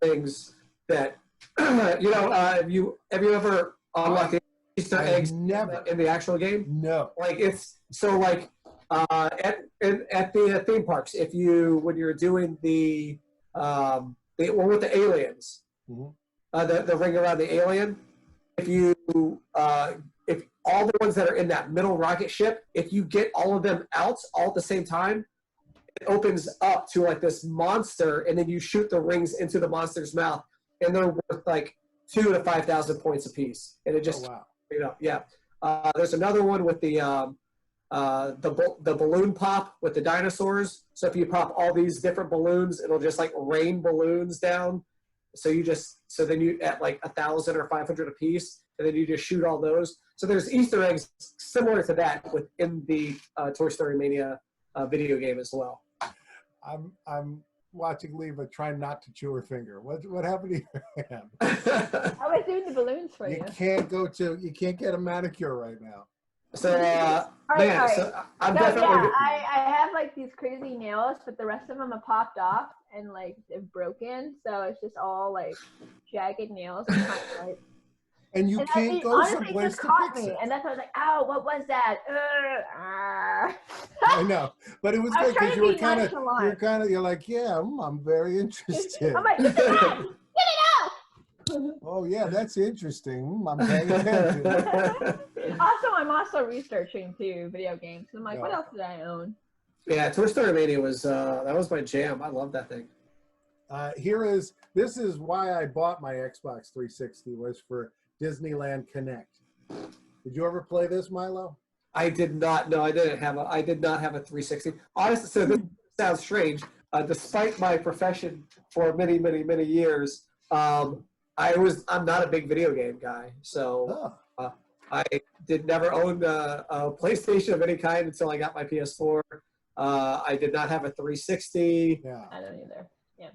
things that have you ever unlocked Easter eggs never in the actual game? No. It's so at the theme parks, when you're doing the one with the aliens, the ring around the alien, if all the ones that are in that middle rocket ship, if you get all of them out all at the same time, it opens up to this monster, and then you shoot the rings into the monster's mouth, and they're worth 2,000 to 5,000 points apiece, and it just there's another one with the balloon pop with the dinosaurs. So if you pop all these different balloons, it'll just rain balloons down. So then you at 1,000 or 500 a piece, and then you just shoot all those. So there's Easter eggs similar to that within the Toy Story Mania video game as well. I'm watching Leva try not to chew her finger. What happened to your hand? I was doing the balloons for you. You can't get a manicure right now. So so I'm definitely. I have these crazy nails, but the rest of them are popped off and they're broken, so it's just all jagged nails. And you can't go someplace to fix it. And that's why I was like, "Ow, what was that?" I know, but it was good because you're like, yeah, I'm very interested. I'm like, get it out! Oh yeah, that's interesting. I'm paying attention. I'm also researching too video games. I'm like, what else did I own? Yeah, Toy Story Mania was that was my jam. I love that thing. This is why I bought my Xbox 360 was for Disneyland Connect. Did you ever play this, Milo? I did not. No, I did not have a 360. Honestly, so this sounds strange. Despite my profession for many, many, many years, I'm not a big video game guy. So I never own a PlayStation of any kind until I got my PS4. I did not have a 360. Yeah. I don't either. Yeah.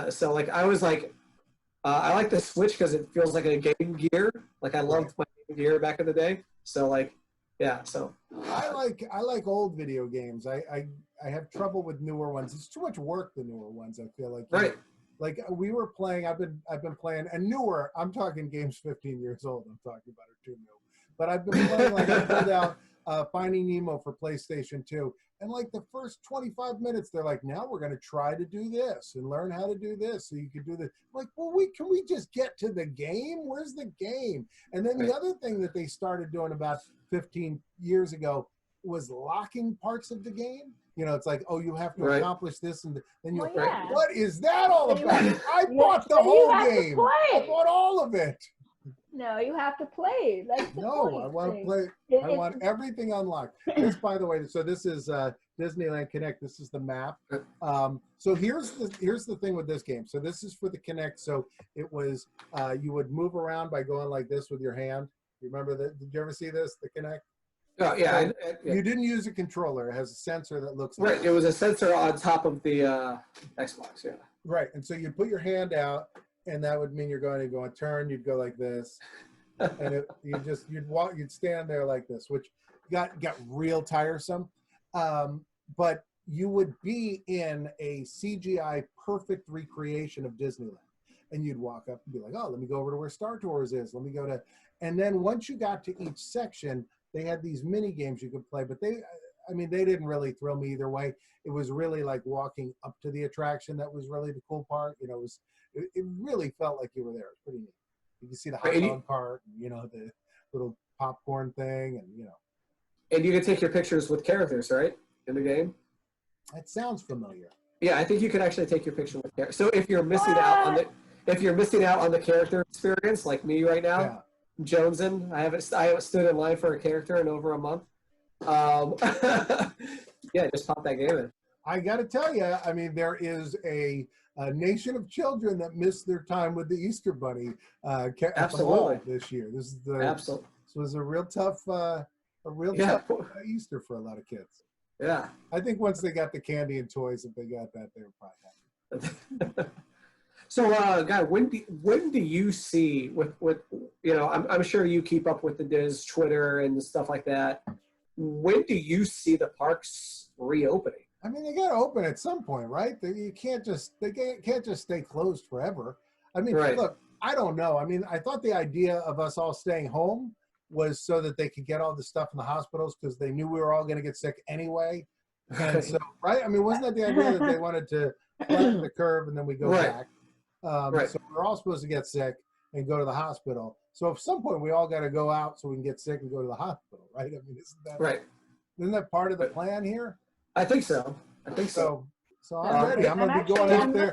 So I was I like the Switch because it feels like a Game Gear. I loved my Game Gear back in the day. So So I like old video games. I have trouble with newer ones. It's too much work. The newer ones, I feel like. Right. We were playing. I've been playing and newer. I'm talking games 15 years old. I'm talking about are too new. But I've been playing I pulled out Finding Nemo for PlayStation 2. And the first 25 minutes, they're like, now we're going to try to do this and learn how to do this. So you can do this. I'm like, can we just get to the game? Where's the game? And then the other thing that they started doing about 15 years ago was locking parts of the game. It's you have to accomplish this. And then you're like, what is that all about? I bought the whole game. I bought all of it. No, you have to play. That's the point. I want to play. I want everything unlocked. This, by the way, so this is Disneyland Connect. This is the map. So here's the thing with this game. So this is for the Connect. So it was you would move around by going like this with your hand. You remember that? Did you ever see this? The Connect? Oh yeah. You didn't use a controller. It has a sensor that looks like It was a sensor on top of the Xbox. Yeah. Right, and so you put your hand out. And that would mean you're going to turn. You'd go like this, and you'd stand there like this, which got real tiresome. But you would be in a CGI perfect recreation of Disneyland. and you'd walk up and be like, oh, let me go over to where Star Tours is. Let me go to, and then once you got to each section, they had these mini games you could play, but they didn't really thrill me either way. It was really like walking up to the attraction that was really the cool part. You know, it really felt like you were there. It was pretty neat. You can see the hot dog cart, and, you know, the little popcorn thing, and, you know. And you can take your pictures with characters, right, in the game? That sounds familiar. Yeah, I think you can actually take your picture with characters. So if you're missing out on the character experience, like me right now, Yeah. Jonesing, I haven't stood in line for a character in over a month. Yeah, just pop that game in. I got to tell you, I mean, there is a nation of children that missed their time with the Easter Bunny Absolutely. This year. This was a real tough, tough Easter for a lot of kids. Yeah. I think once they got the candy and toys, if they got that, they were probably happy. So, Guy, when do you see with you know, I'm sure you keep up with the Diz Twitter and stuff like that. When do you see the parks reopening? I mean, they got to open at some point, right? They can't just stay closed forever. I mean, Look, I don't know. I mean, I thought the idea of us all staying home was so that they could get all the stuff in the hospitals because they knew we were all going to get sick anyway. And so, right? I mean, wasn't that the idea that they wanted to flatten the curve and then we go back? So we're all supposed to get sick and go to the hospital. So at some point we all got to go out so we can get sick and go to the hospital, right? I mean, isn't that part of the plan here? I think so. So I'm ready. I'm going to be going out there.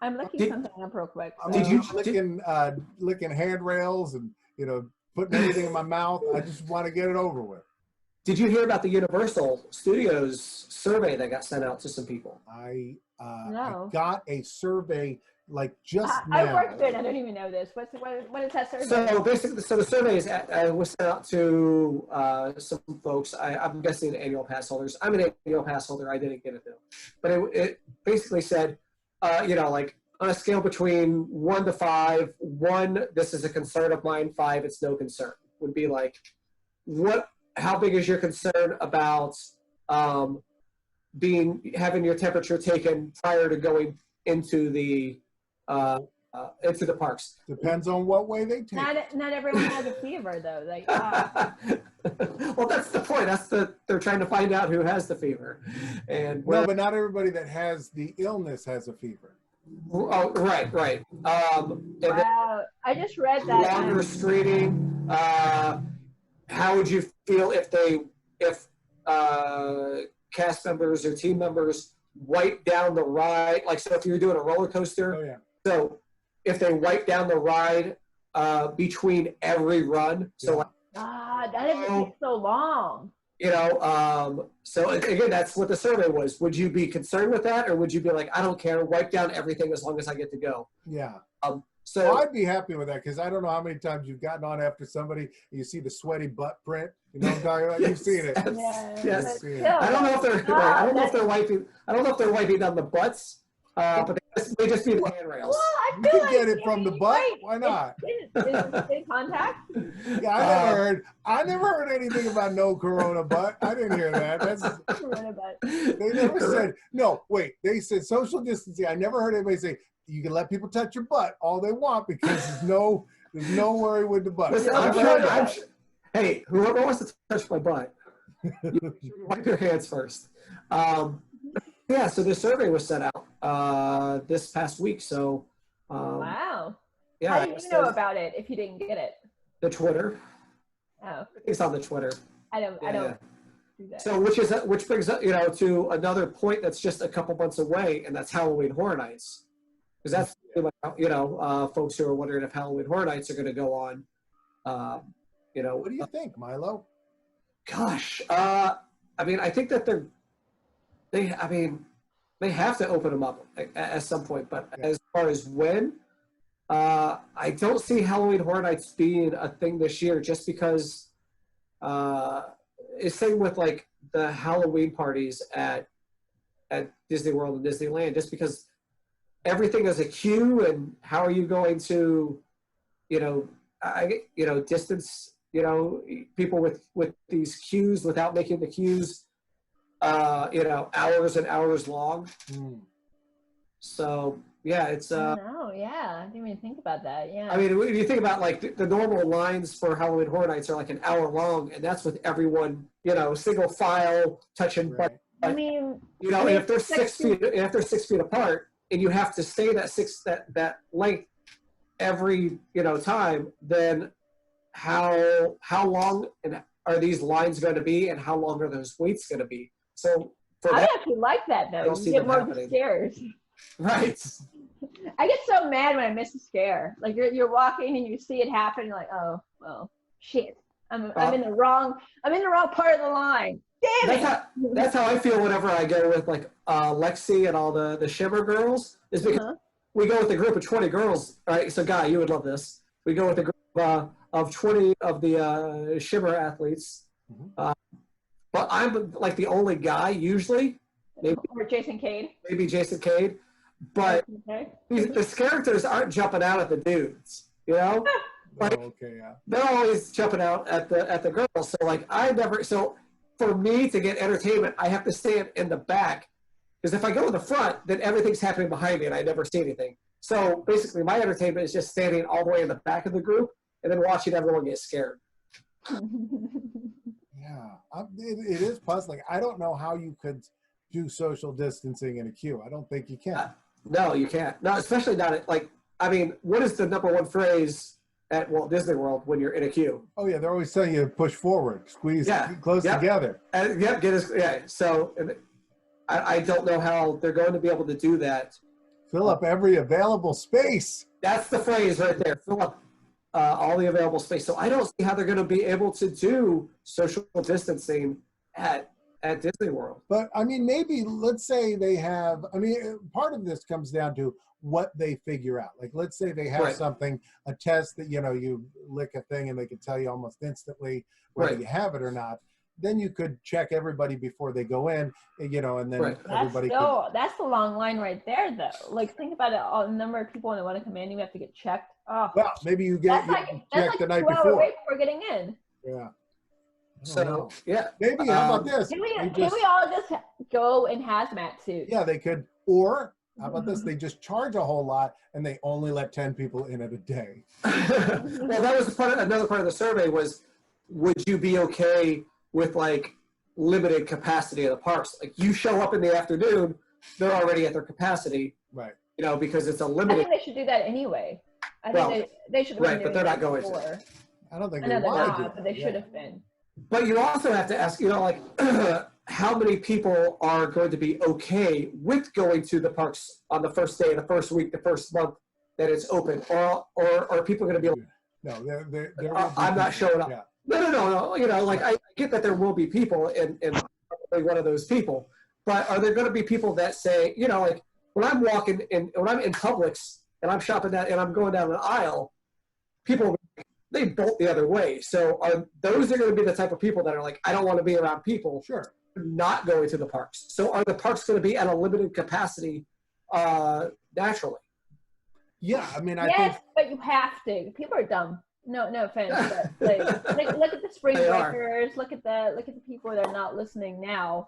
I'm looking something up real quick. So. I'm licking handrails and, you know, putting everything in my mouth. I just want to get it over with. Did you hear about the Universal Studios survey that got sent out to some people? I No. got a survey like just now. I worked there and I don't even know this. What is that survey? So basically, the survey was sent out to some folks. I'm guessing annual pass holders. I'm an annual pass holder. I didn't get it though. But it basically said, you know, like on a scale between 1 to 5, 1, this is a concern of mine, 5, it's no concern. Would be like, how big is your concern about having your temperature taken prior to going into the parks? Depends on what way they take. Not everyone has a fever though. Like, well, that's the point. They're trying to find out who has the fever, and no, but not everybody that has the illness has a fever. Oh, right. Wow, I just read that. Longer screening. How would you feel if cast members or team members wipe down the ride? Like, so if you're doing a roller coaster, oh, yeah. So if they wipe down the ride between every run, so like, that doesn't take so long. You know, so again, that's what the survey was. Would you be concerned with that, or would you be like, I don't care, wipe down everything as long as I get to go? Yeah. So well, I'd be happy with that because I don't know how many times you've gotten on after somebody, you see the sweaty butt print. You know what I'm talking about? You've seen it. Yes. I don't know if they're. I don't know if they're wiping. I don't know if they're wiping down the butts, but they just need the handrails. Well, you can get it from the butt. Why not? Is it in contact? Yeah, I never heard anything about no corona butt. I didn't hear that. That's Corona butt. They never said no. Wait, they said social distancing. I never heard anybody say you can let people touch your butt all they want because there's no worry with the butt. Listen, hey, whoever wants to touch my butt, wipe your hands first. Yeah, so the survey was sent out this past week. So, wow. Yeah, how do you know about it if you didn't get it? The Twitter. Oh, it's on the Twitter. I don't do that. So, which brings up, you know, to another point that's just a couple months away, and that's Halloween Horror Nights, because that's, you know, folks who are wondering if Halloween Horror Nights are going to go on. You know, what do you think, Milo? Gosh, I mean, I think that they have to open them up at some point, but as far as when, I don't see Halloween Horror Nights being a thing this year, just because it's same with like the Halloween parties at Disney World and Disneyland, just because everything is a queue, and how are you going to, you know, distance, you know, people with these queues without making the queues, you know, hours and hours long. So yeah, it's no, Oh yeah, I didn't even think about that. Yeah. I mean, if you think about like the normal lines for Halloween Horror Nights are like an hour long, and that's with everyone, single file touching. Right. I mean, and if they're 6 feet apart, and you have to stay that length every time, then how long are these lines going to be, and how long are those waits going to be? So I actually like that though. You get more of the scares. Right. I get so mad when I miss a scare. Like you're walking and you see it happen. You're like, oh well, shit. I'm in the wrong part of the line. Damn it. That's how I feel whenever I go with like Lexi and all the Shimmer girls. Is because we go with a group of 20 girls. Right. So Guy, you would love this. We go with a group of 20 of the Shimmer athletes. But I'm like the only guy usually. Or Jason Cade. Maybe Jason Cade. But these characters aren't jumping out at the dudes, Like, they're always jumping out at the girls. So like so for me to get entertainment, I have to stand in the back, because if I go in the front, then everything's happening behind me and I never see anything. So basically, my entertainment is just standing all the way in the back of the group and then watching everyone get scared. Yeah, it is puzzling. I don't know how you could do social distancing in a queue. I don't think you can. No, you can't. No, especially not what is the number one phrase at Walt Disney World when you're in a queue? Oh yeah, they're always telling you to push forward, squeeze close together. So I don't know how they're going to be able to do that. Fill up every available space. That's the phrase right there. Fill up all the available space. So I don't see how they're going to be able to do social distancing at Disney World. But I mean, maybe let's say they have, part of this comes down to what they figure out. Like, let's say they have something, a test that, you lick a thing and they can tell you almost instantly whether you have it or not. Then you could check everybody before they go in, and then everybody that's the long line right there, though. Like, think about it, all the number of people that want to come in, you have to get checked. Oh. Well, maybe you get checked the night before. Wait before getting in. Yeah. So, maybe, how about this? Can we all just go in hazmat suits? Yeah, they could. Or, how about this? They just charge a whole lot, and they only let 10 people in at a day. Well, that was another part of the survey was, would you be okay with, like, limited capacity of the parks? Like, you show up in the afternoon, they're already at their capacity. Right. Because it's a limited. I think they should do that anyway. I think they should have been doing but they're not going before. to. I don't think they're not, but they should have been. But you also have to ask, how many people are going to be okay with going to the parks on the first day, the first week, the first month that it's open, or are people going to be like, no, they're I'm not showing up. Yeah. No. I get that there will be people, and I'm one of those people. But are there going to be people that say, when I'm walking when I'm in Publix and I'm shopping and I'm going down an aisle, people, they bolt the other way. So those are going to be the type of people that are like, I don't want to be around people. Sure. Not going to the parks. So are the parks going to be at a limited capacity naturally? Yeah, I think. Yes, but you have to. People are dumb. No offense, but look at the spring breakers. Look at the people that are not listening now.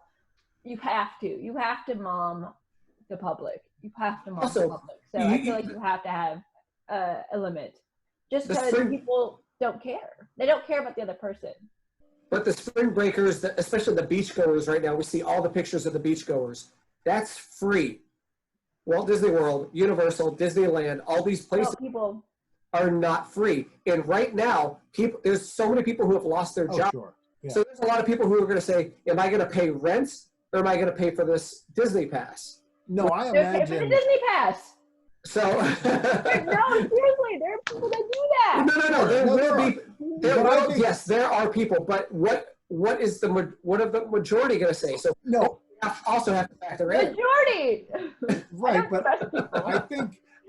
You have to mom the public. You have to mom the public. So I feel like you have to have a limit. Just because people don't care. They don't care about the other person. But the spring breakers, especially the beachgoers right now, we see all the pictures of the beachgoers. That's free. Walt Disney World, Universal, Disneyland, all these places are not free. And right now, there's so many people who have lost their job. Sure. Yeah. So there's a lot of people who are going to say, am I going to pay rent or am I going to pay for this Disney pass? No, I imagine. For the Disney pass. So no, seriously, there are people that do that. No. There will be. Yes, there are people, but what is the majority going to say? So no, you also have to factor in majority. Right, but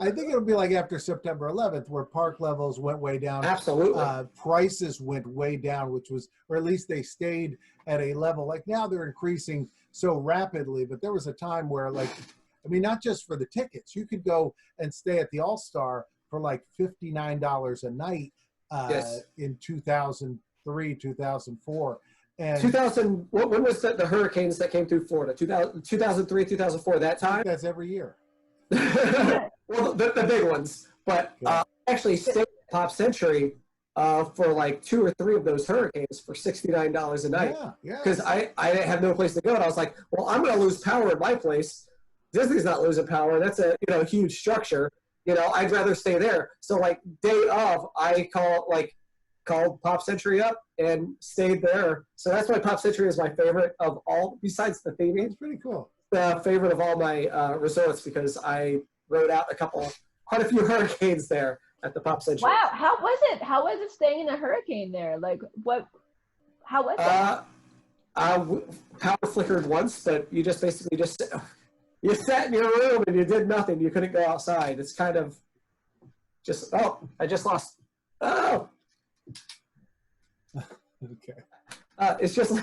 I think it'll be like after September 11th, where park levels went way down. Absolutely. Prices went way down, or at least they stayed at a level. Like now they're increasing so rapidly, but there was a time where not just for the tickets, you could go and stay at the All-Star for like $59 a night in 2003, 2004. And 2000, when was the hurricanes that came through Florida? 2003, 2004, that time? That's every year. Well, the big ones. But I actually stayed at Pop Century for like 2 or 3 of those hurricanes for $69 a night. Because I have no place to go. And I was like, well, I'm going to lose power in my place. Disney's not losing power. That's a huge structure. I'd rather stay there. So like day of, I called Pop Century up and stayed there. So that's why Pop Century is my favorite of all, besides the theming. That's pretty cool. The favorite of all my resorts, because I rode out quite a few hurricanes there at the Pop Century. Wow, how was it? How was it staying in a hurricane there? Like how was it? Power flickered once, but you just basically you sat in your room and you did nothing. You couldn't go outside. It's kind of I just lost. Oh. Okay. It's just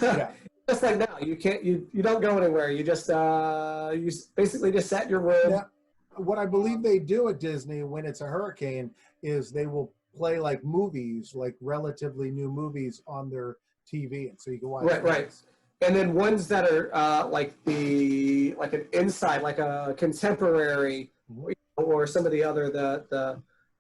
just like now. You can't. You don't go anywhere. You just you basically just sat in your room. Yeah. What I believe they do at Disney when it's a hurricane is they will play like movies, like relatively new movies on their TV, and so you can watch. Right. And then ones that are like an inside, like a contemporary, or some of the other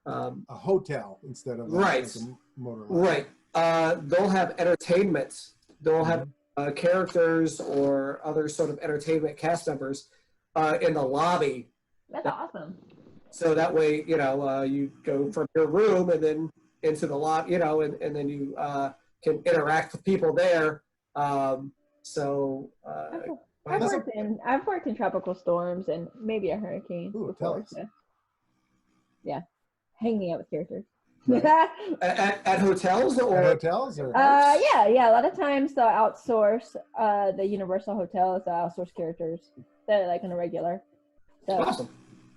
a hotel instead of right. Like a motor ride. Right. They'll have entertainment. They'll have characters or other sort of entertainment cast members in the lobby. That's awesome. So that way, you go from your room and then into the lobby, and then you can interact with people there. I've worked in tropical storms and maybe a hurricane before. So. Yeah, hanging out with characters. Right. at hotels or? At hotels or? Yeah. A lot of times they'll outsource the Universal hotels. They'll outsource characters that like on a regular. So awesome.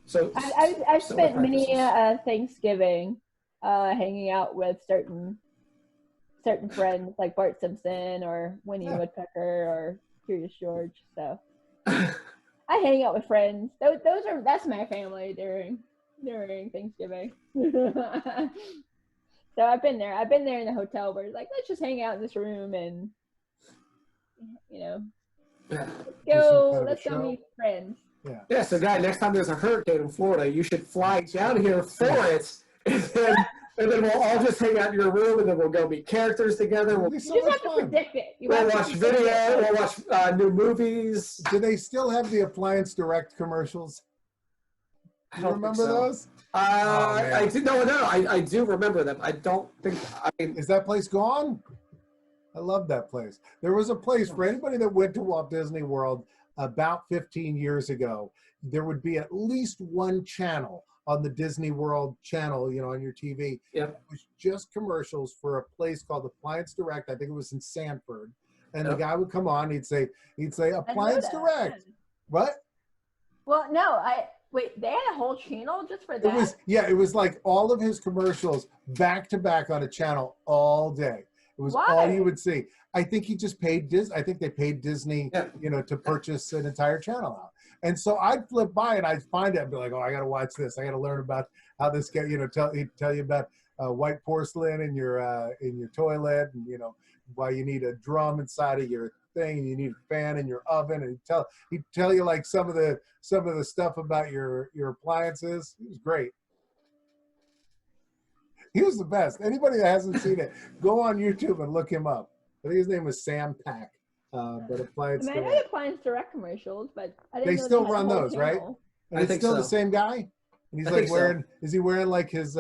So I've spent many Thanksgiving hanging out with certain friends like Bart Simpson or Winnie Woodpecker or Curious George. So I hang out with friends. That's my family during Thanksgiving. So I've been there in the hotel where it's like, let's just hang out in this room and let's go meet friends. Yeah, so guy, next time there's a hurricane in Florida, you should fly down here for it, and then we'll all just hang out in your room, and then we'll go meet characters together. You just have to predict it. We'll watch video, we'll watch new movies. Do they still have the Appliance Direct commercials? Do you remember those? I do. No, I do remember them. I don't think. Is that place gone? I love that place. There was a place for anybody that went to Walt Disney World about 15 years ago. There would be at least one channel on the Disney World channel, on your TV. Yep. It was just commercials for a place called Appliance Direct. I think it was in Sanford. And the guy would come on. He'd say Appliance Direct. What? Well, no, wait, they had a whole channel just for that? It was like all of his commercials back to back on a channel all day. It was all you would see. I think he just paid Disney. I think they paid Disney, to purchase an entire channel out. And so I'd flip by and I'd find it and be like, oh, I got to watch this. I got to learn about how this guy, tell you about white porcelain in your toilet, and why you need a drum inside of your thing, and you need a fan in your oven, and he'd tell you like some of the stuff about your appliances. He was great. He was the best. Anybody that hasn't seen it, go on YouTube and look him up. I think his name was Sam Pack. But Appliance I know the Appliance Direct commercials, but I didn't know they still run those, channel. right? And it's still the same guy. And he's like wearing. Is he wearing like his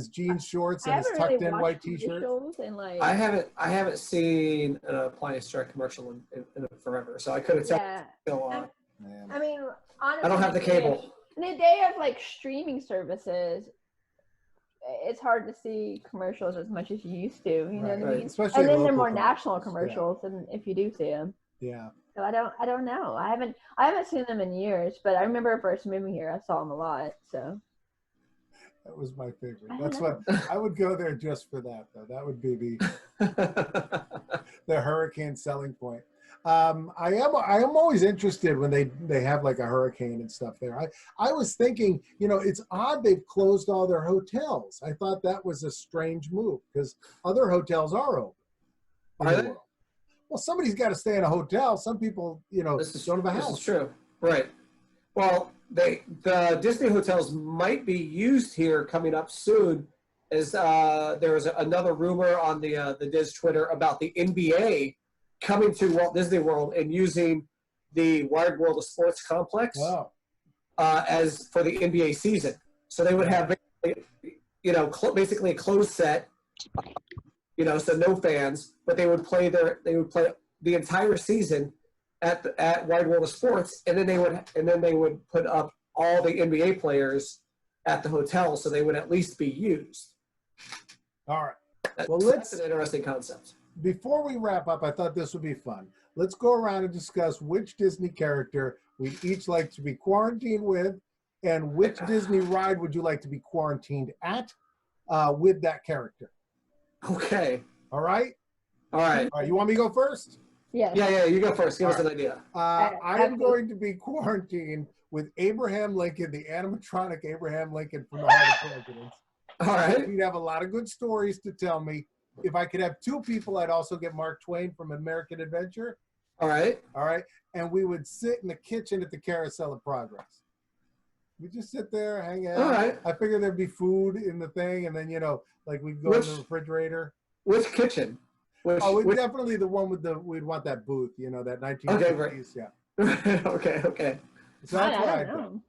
jeans shorts and his tucked in white T-shirt? I haven't seen an Appliance Direct commercial in forever, so I couldn't tell. Yeah. Go on. I mean, honestly, I don't have the cable. In a day of like streaming services, it's hard to see commercials as much as you used to. You know what I mean? Especially and then they're more commercials. national commercials, and if you do see them. Yeah. So I don't know. I haven't seen them in years, but I remember first moving here, I saw them a lot. So. That was my favorite. That's what I would go there just for that, though. That would be the hurricane selling point. I am always interested when they have like a hurricane and stuff there. I was thinking, it's odd they've closed all their hotels. I thought that was a strange move because other hotels are open. Are they? Well, somebody's got to stay in a hotel. Some people, don't have a house. This is true. Right. Well, the Disney hotels might be used here coming up soon. As there was another rumor on the Diz Twitter about the NBA coming to Walt Disney World and using the Wide World of Sports complex as for the NBA season. So they would have, basically a closed set, so no fans, but they would play the entire season at Wide World of Sports, and then they would put up all the NBA players at the hotel, so they would at least be used. All right. Well, that's an interesting concept. Before we wrap up, I thought this would be fun. Let's go around and discuss which Disney character we'd each like to be quarantined with, and which Disney ride would you like to be quarantined at with that character. Okay. All right? All right. All right. You want me to go first? Yeah. Yeah, you go first. Give us an idea. I am going to be quarantined with Abraham Lincoln, the animatronic Abraham Lincoln from the Heart of Presidents. All right. He'd have a lot of good stories to tell me. If I could have two people, I'd also get Mark Twain from American Adventure. All right. All right. And we would sit in the kitchen at the Carousel of Progress. We just sit there, hang out. All right. I figured there'd be food in the thing, and then, we'd go in the refrigerator. Which kitchen? Definitely the one with we'd want that booth, that 1950s. Okay, right. Yeah. Okay. So that's what I know.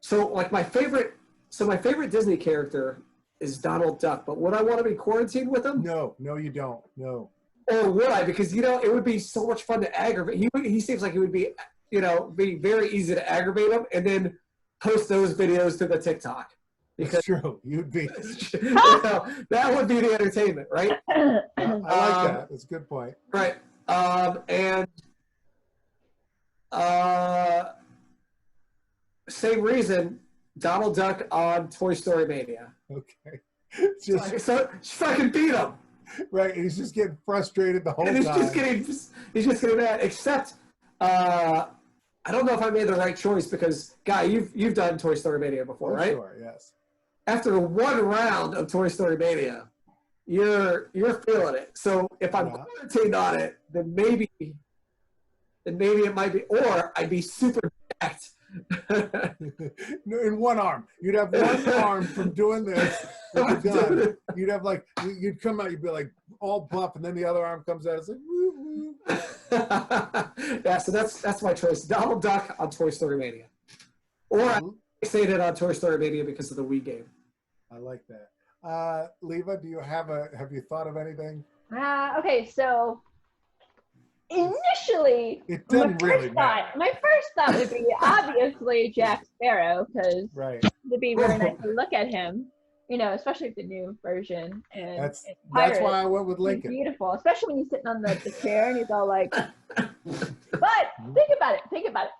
So my favorite Disney character is Donald Duck, but would I want to be quarantined with him? No, you don't. No. Or would I? Because it would be so much fun to aggravate. He seems like it would be be very easy to aggravate him and then post those videos to the TikTok. Because it's true. You'd be that would be the entertainment, right? I like that. That's a good point. Right. And same reason, Donald Duck on Toy Story Mania. Okay. So I can beat him. Right. He's just getting frustrated the whole time. He's just getting mad. Except I don't know if I made the right choice because, Guy, you've done Toy Story Mania before, right? Sure, yes. After one round of Toy Story Mania, you're feeling it. So if I'm quarantined on it, then maybe it might be, or I'd be super jacked. In one arm. You'd have one arm from doing this with the gun. You'd have you'd come out, you'd be all buff, and then the other arm comes out. It's woo woo. Yeah, so that's my choice. Donald Duck on Toy Story Mania. Or I say it on Toy Story Mania because of the Wii game. I like that. Leva, have you thought of anything? Okay, so initially, my first thought would be obviously Jack Sparrow, because it'd be really nice to look at him, especially the new version. And that's why I went with Lincoln. Beautiful, especially when he's sitting on the chair and he's all like. But think about it.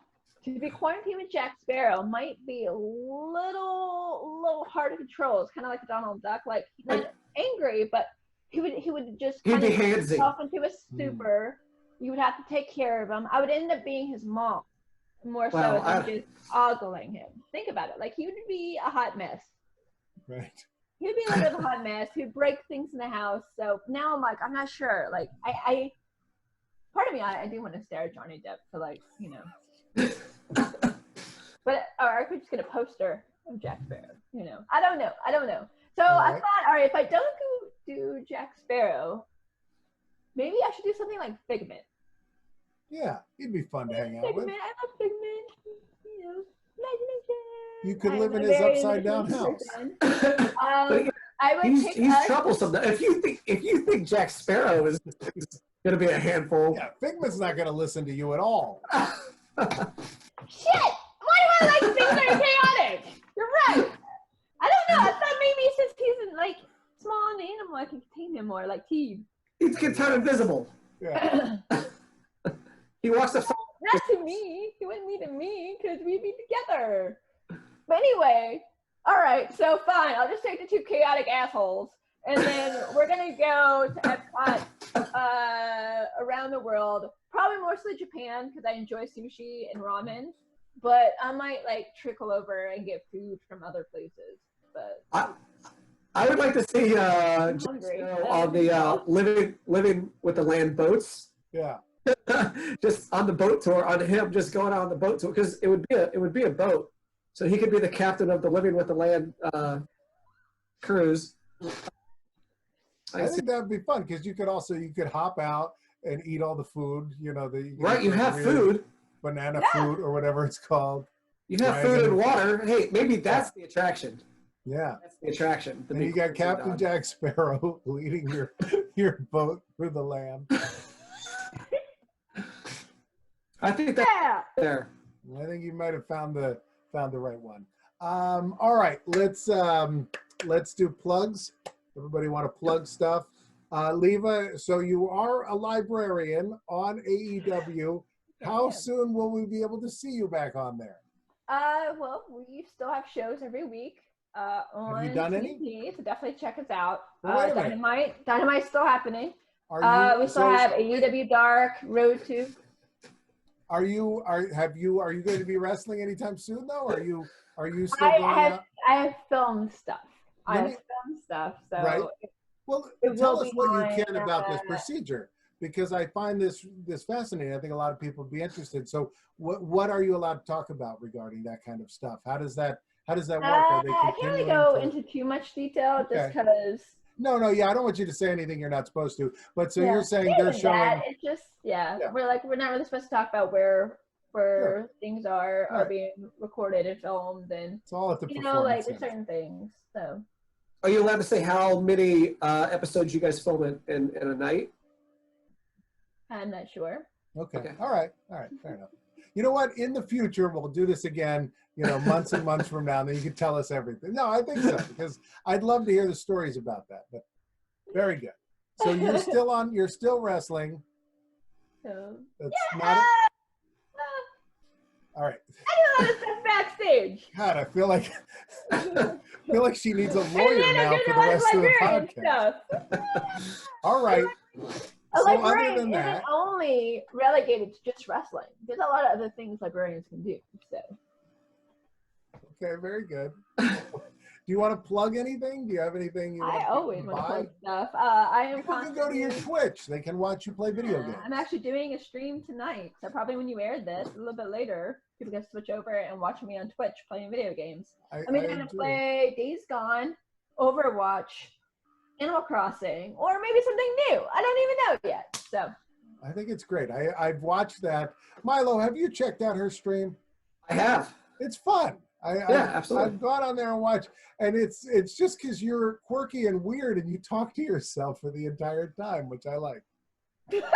To be quarantined with Jack Sparrow might be a little hard to control. It's kind of like Donald Duck, he's not angry, but he would just kind of put himself into a stupor. You would have to take care of him. I would end up being his mom more so than just ogling him. Think about it. He would be a hot mess. Right. He would be a little bit of a hot mess. He'd break things in the house. So now I'm not sure. I part of me, I do want to stare at Johnny Depp for but or I could just get a poster of Jack Sparrow. I don't know. So I thought, all right, if I don't do Jack Sparrow, maybe I should do something like Figment. Yeah, it'd be fun to hang out with. I love Figment. Imagination. You could live in his upside down house. I would he's troublesome. If you think Jack Sparrow is going to be a handful, yeah, Figment's not going to listen to you at all. Shit! Why do I like things that are chaotic? You're right. I don't know. I thought maybe since he's small and animal, I can contain him more, like Teeb. He can turn invisible. Yeah. He walks the. Not to me. He wouldn't be to me because we'd be together. But anyway, all right. So fine. I'll just take the two chaotic assholes, and then we're gonna go to Epcot around the world. Probably mostly Japan because I enjoy sushi and ramen. But I might trickle over and get food from other places. But I would like to see on the living with the land boats. Yeah. just on the boat tour, on him just going on the boat tour, because it would be a boat, so he could be the captain of the Living with the Land cruise. I think that'd be fun because you could hop out and eat all the food. You know, you have food, banana food or whatever it's called. You have food and water. Hey, maybe that's the attraction. Yeah, that's the attraction. And you got Captain Jack Sparrow leading your boat through the land. I think that's there. I think you might have found the right one. All right, let's do plugs. Everybody want to plug stuff? Leva, so you are a librarian on AEW. How soon will we be able to see you back on there? Well, we still have shows every week on Have you done TV, any? so definitely check us out. Well, wait a minute. Dynamite's still happening. We still so- have AEW Dark, Road to. Are you going to be wrestling anytime soon though? Are you still going out? I have filmed stuff. So Right. Well, it tell will us be what you on, can about this procedure, because I find this fascinating. I think a lot of people would be interested. So what are you allowed to talk about regarding that kind of stuff? How does that work? Are they I can't really go into too much detail just because. No, yeah, I don't want you to say anything you're not supposed to. But so you're saying they're showing. It's just we're not really supposed to talk about where things are being recorded and filmed, and it's all at the like there's certain things. So. Are you allowed to say how many episodes you guys film in a night? I'm not sure. Okay. All right. Fair enough. You know what? In the future, we'll do this again, months and months from now, and then you can tell us everything. No, I think so, because I'd love to hear the stories about that. But very good. So you're still wrestling. That's not it? All right. I do a lot of stuff backstage. God, I feel like she needs a lawyer now for the rest of the podcast. All right. So other than that, isn't only relegated to just wrestling. There's a lot of other things librarians can do. So. Okay, very good. Do you want to plug anything? Do you have anything you want I always want to plug stuff. People can go to your Twitch. They can watch you play video games. I'm actually doing a stream tonight. So probably when you air this, a little bit later, people can switch over and watch me on Twitch playing video games. I'm either going to play Days Gone, Overwatch, Animal Crossing, or maybe something new. I don't even know yet. So I think it's great. I've watched that. Milo, have you checked out her stream? I have. It's fun. Absolutely. I've gone on there and watched, and it's just because you're quirky and weird and you talk to yourself for the entire time, which I like. Because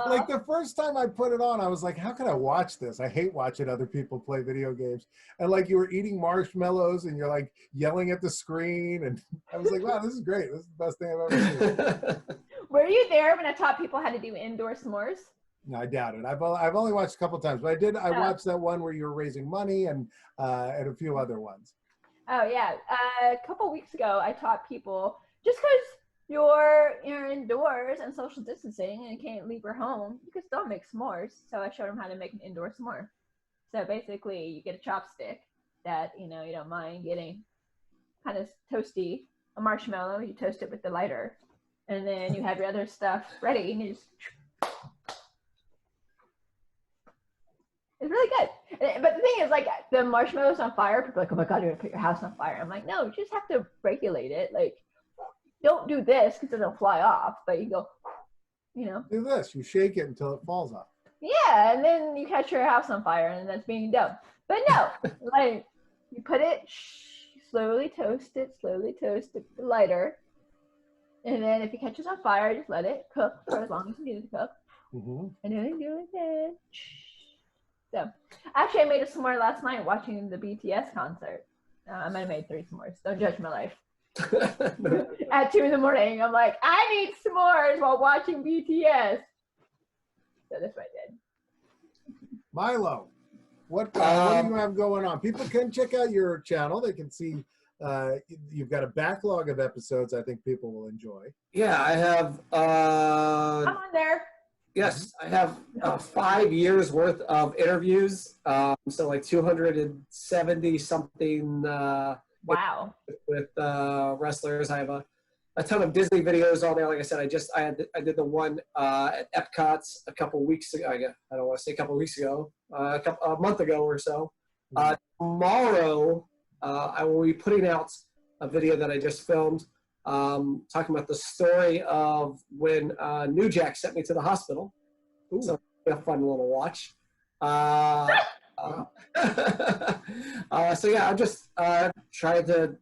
like the first time I put it on, I was like, how can I watch this? I hate watching other people play video games. And like you were eating marshmallows and you're like yelling at the screen, and I was like, wow, this is great. This is the best thing I've ever seen. Were you there when I taught people how to do indoor s'mores? No, I doubt it. I've only watched a couple times, but I watched that one where you were raising money and a few other ones. Oh yeah, a couple weeks ago I taught people, just because you're indoors and social distancing and can't leave your home, you can still make s'mores. So I showed them how to make an indoor s'more. So basically, you get a chopstick that you don't mind getting kind of toasty, a marshmallow. You toast it with the lighter, and then you have your other stuff ready, and you just. It's really good. But the thing is, like, the marshmallow's on fire. People are like, oh my God, you're going to put your house on fire. I'm like, no, you just have to regulate it. Like, don't do this because it'll fly off. But you go, Do this. You shake it until it falls off. Yeah, and then you catch your house on fire, and that's being dumb. But no, like, you put it, slowly toast it with the lighter. And then if it catches on fire, just let it cook for as long as you need it to cook. Mm-hmm. And then you do it again. So, actually, I made a s'more last night watching the BTS concert. I might have made 3 s'mores. Don't judge my life. At 2 a.m, I'm like, I need s'mores while watching BTS. So that's what I did. Milo, what do you have going on? People can check out your channel. They can see you've got a backlog of episodes I think people will enjoy. Yeah, I have. I'm on there. Yes, I have 5 years worth of interviews. So like 270 something. Wow. With wrestlers. I have a ton of Disney videos on there. Like I said, I did the one at Epcot's a couple weeks ago. I don't want to say a couple weeks ago, a month ago or so. Tomorrow, I will be putting out a video that I just filmed talking about the story of when New Jack sent me to the hospital. Ooh. So a fun little watch. So yeah, I'm just trying to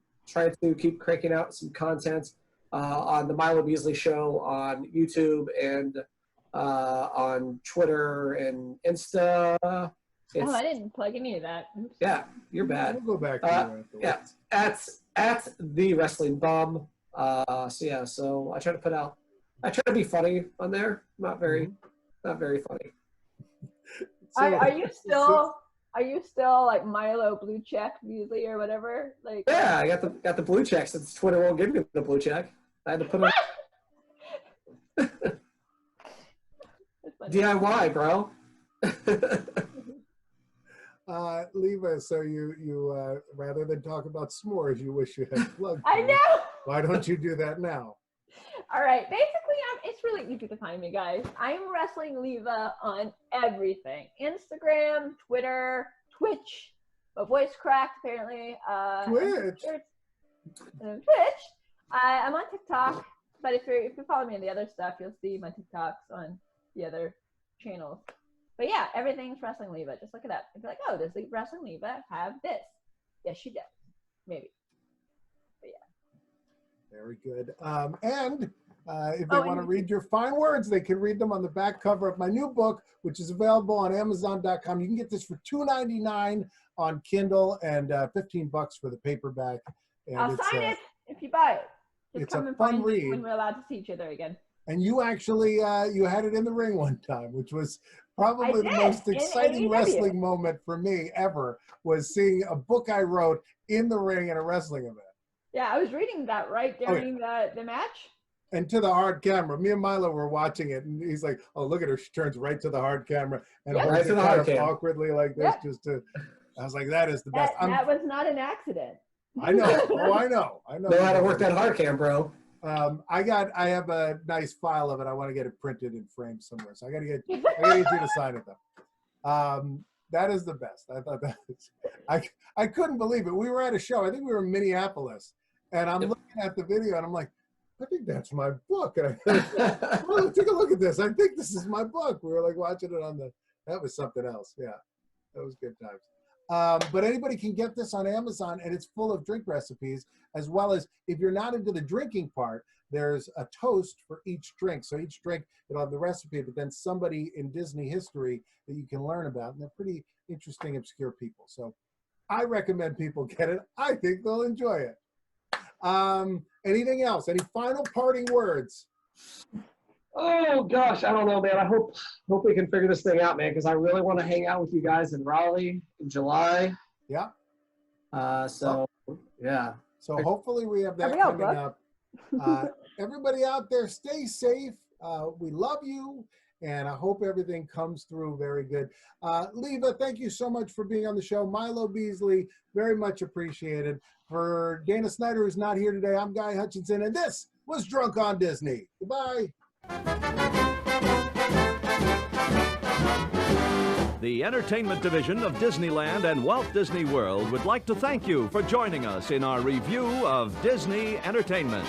keep cranking out some content on the Milo Beasley Show on YouTube and on Twitter and Insta. I didn't plug any of that. Oops. Yeah, you're bad. We'll go back to yeah, at the Wrestling Bum. So I try to be funny on there. Not very funny. So, are you still like Milo blue check Beasley or whatever? Like yeah, I got the blue check since Twitter won't give me the blue check. I had to put it on DIY, bro. Leva, so you rather than talk about s'mores, you wish you had plugged. I know. Why don't you do that now? All right. Basically, it's really easy to find me, guys. I'm Wrestling Leva on everything: Instagram, Twitter, Twitch. My voice cracked apparently. Twitch. Twitch. I'm on TikTok, but if you follow me on the other stuff, you'll see my TikToks on the other channels. But yeah, everything's Wrestling Leva. Just look it up. If you're like, oh, does the Wrestling Leva have this? Yes, she does. Maybe. But yeah. Very good. And if they want to read your fine words, they can read them on the back cover of my new book, which is available on Amazon.com. You can get this for $2.99 on Kindle and $15 for the paperback. And I'll sign it if you buy it. Just it's a fun read. When we're allowed to see each other again. And you actually, you had it in the ring one time, which was probably the most exciting wrestling moment for me ever, was seeing a book I wrote in the ring at a wrestling event. Yeah, I was reading that right during the match. And to the hard camera. Me and Milo were watching it, and he's like, oh, look at her. She turns right to the hard camera and holds it kind of awkwardly like this just to, I was like, that is the best. That was not an accident. I know. Oh, I know. Know how to work that hard cam, bro. I have a nice file of it. I want to get it printed and framed somewhere. So I gotta get you to sign it though. That is the best. I thought that was, I couldn't believe it. We were at a show. I think we were in Minneapolis, and I'm looking at the video and I'm like, I think that's my book. And well, take a look at this. I think this is my book. We were like watching it on that was something else. Yeah, that was good times. But anybody can get this on Amazon, and it's full of drink recipes, as well as, if you're not into the drinking part, there's a toast for each drink. So each drink, it'll have the recipe, but then somebody in Disney history that you can learn about. And they're pretty interesting, obscure people. So I recommend people get it. I think they'll enjoy it. Anything else? Any final parting words? Oh gosh, I don't know, man. I hope we can figure this thing out, man, because I really want to hang out with you guys in Raleigh in July. Yeah. Yeah. So hopefully we have that coming up. Everybody out there, stay safe. We love you, and I hope everything comes through very good. Leva, thank you so much for being on the show. Milo Beasley, very much appreciated. For Dana Snyder, who's not here today, I'm Guy Hutchinson, and this was Drunk on Disney. Goodbye. The entertainment division of Disneyland and Walt Disney World would like to thank you for joining us in our review of Disney Entertainment.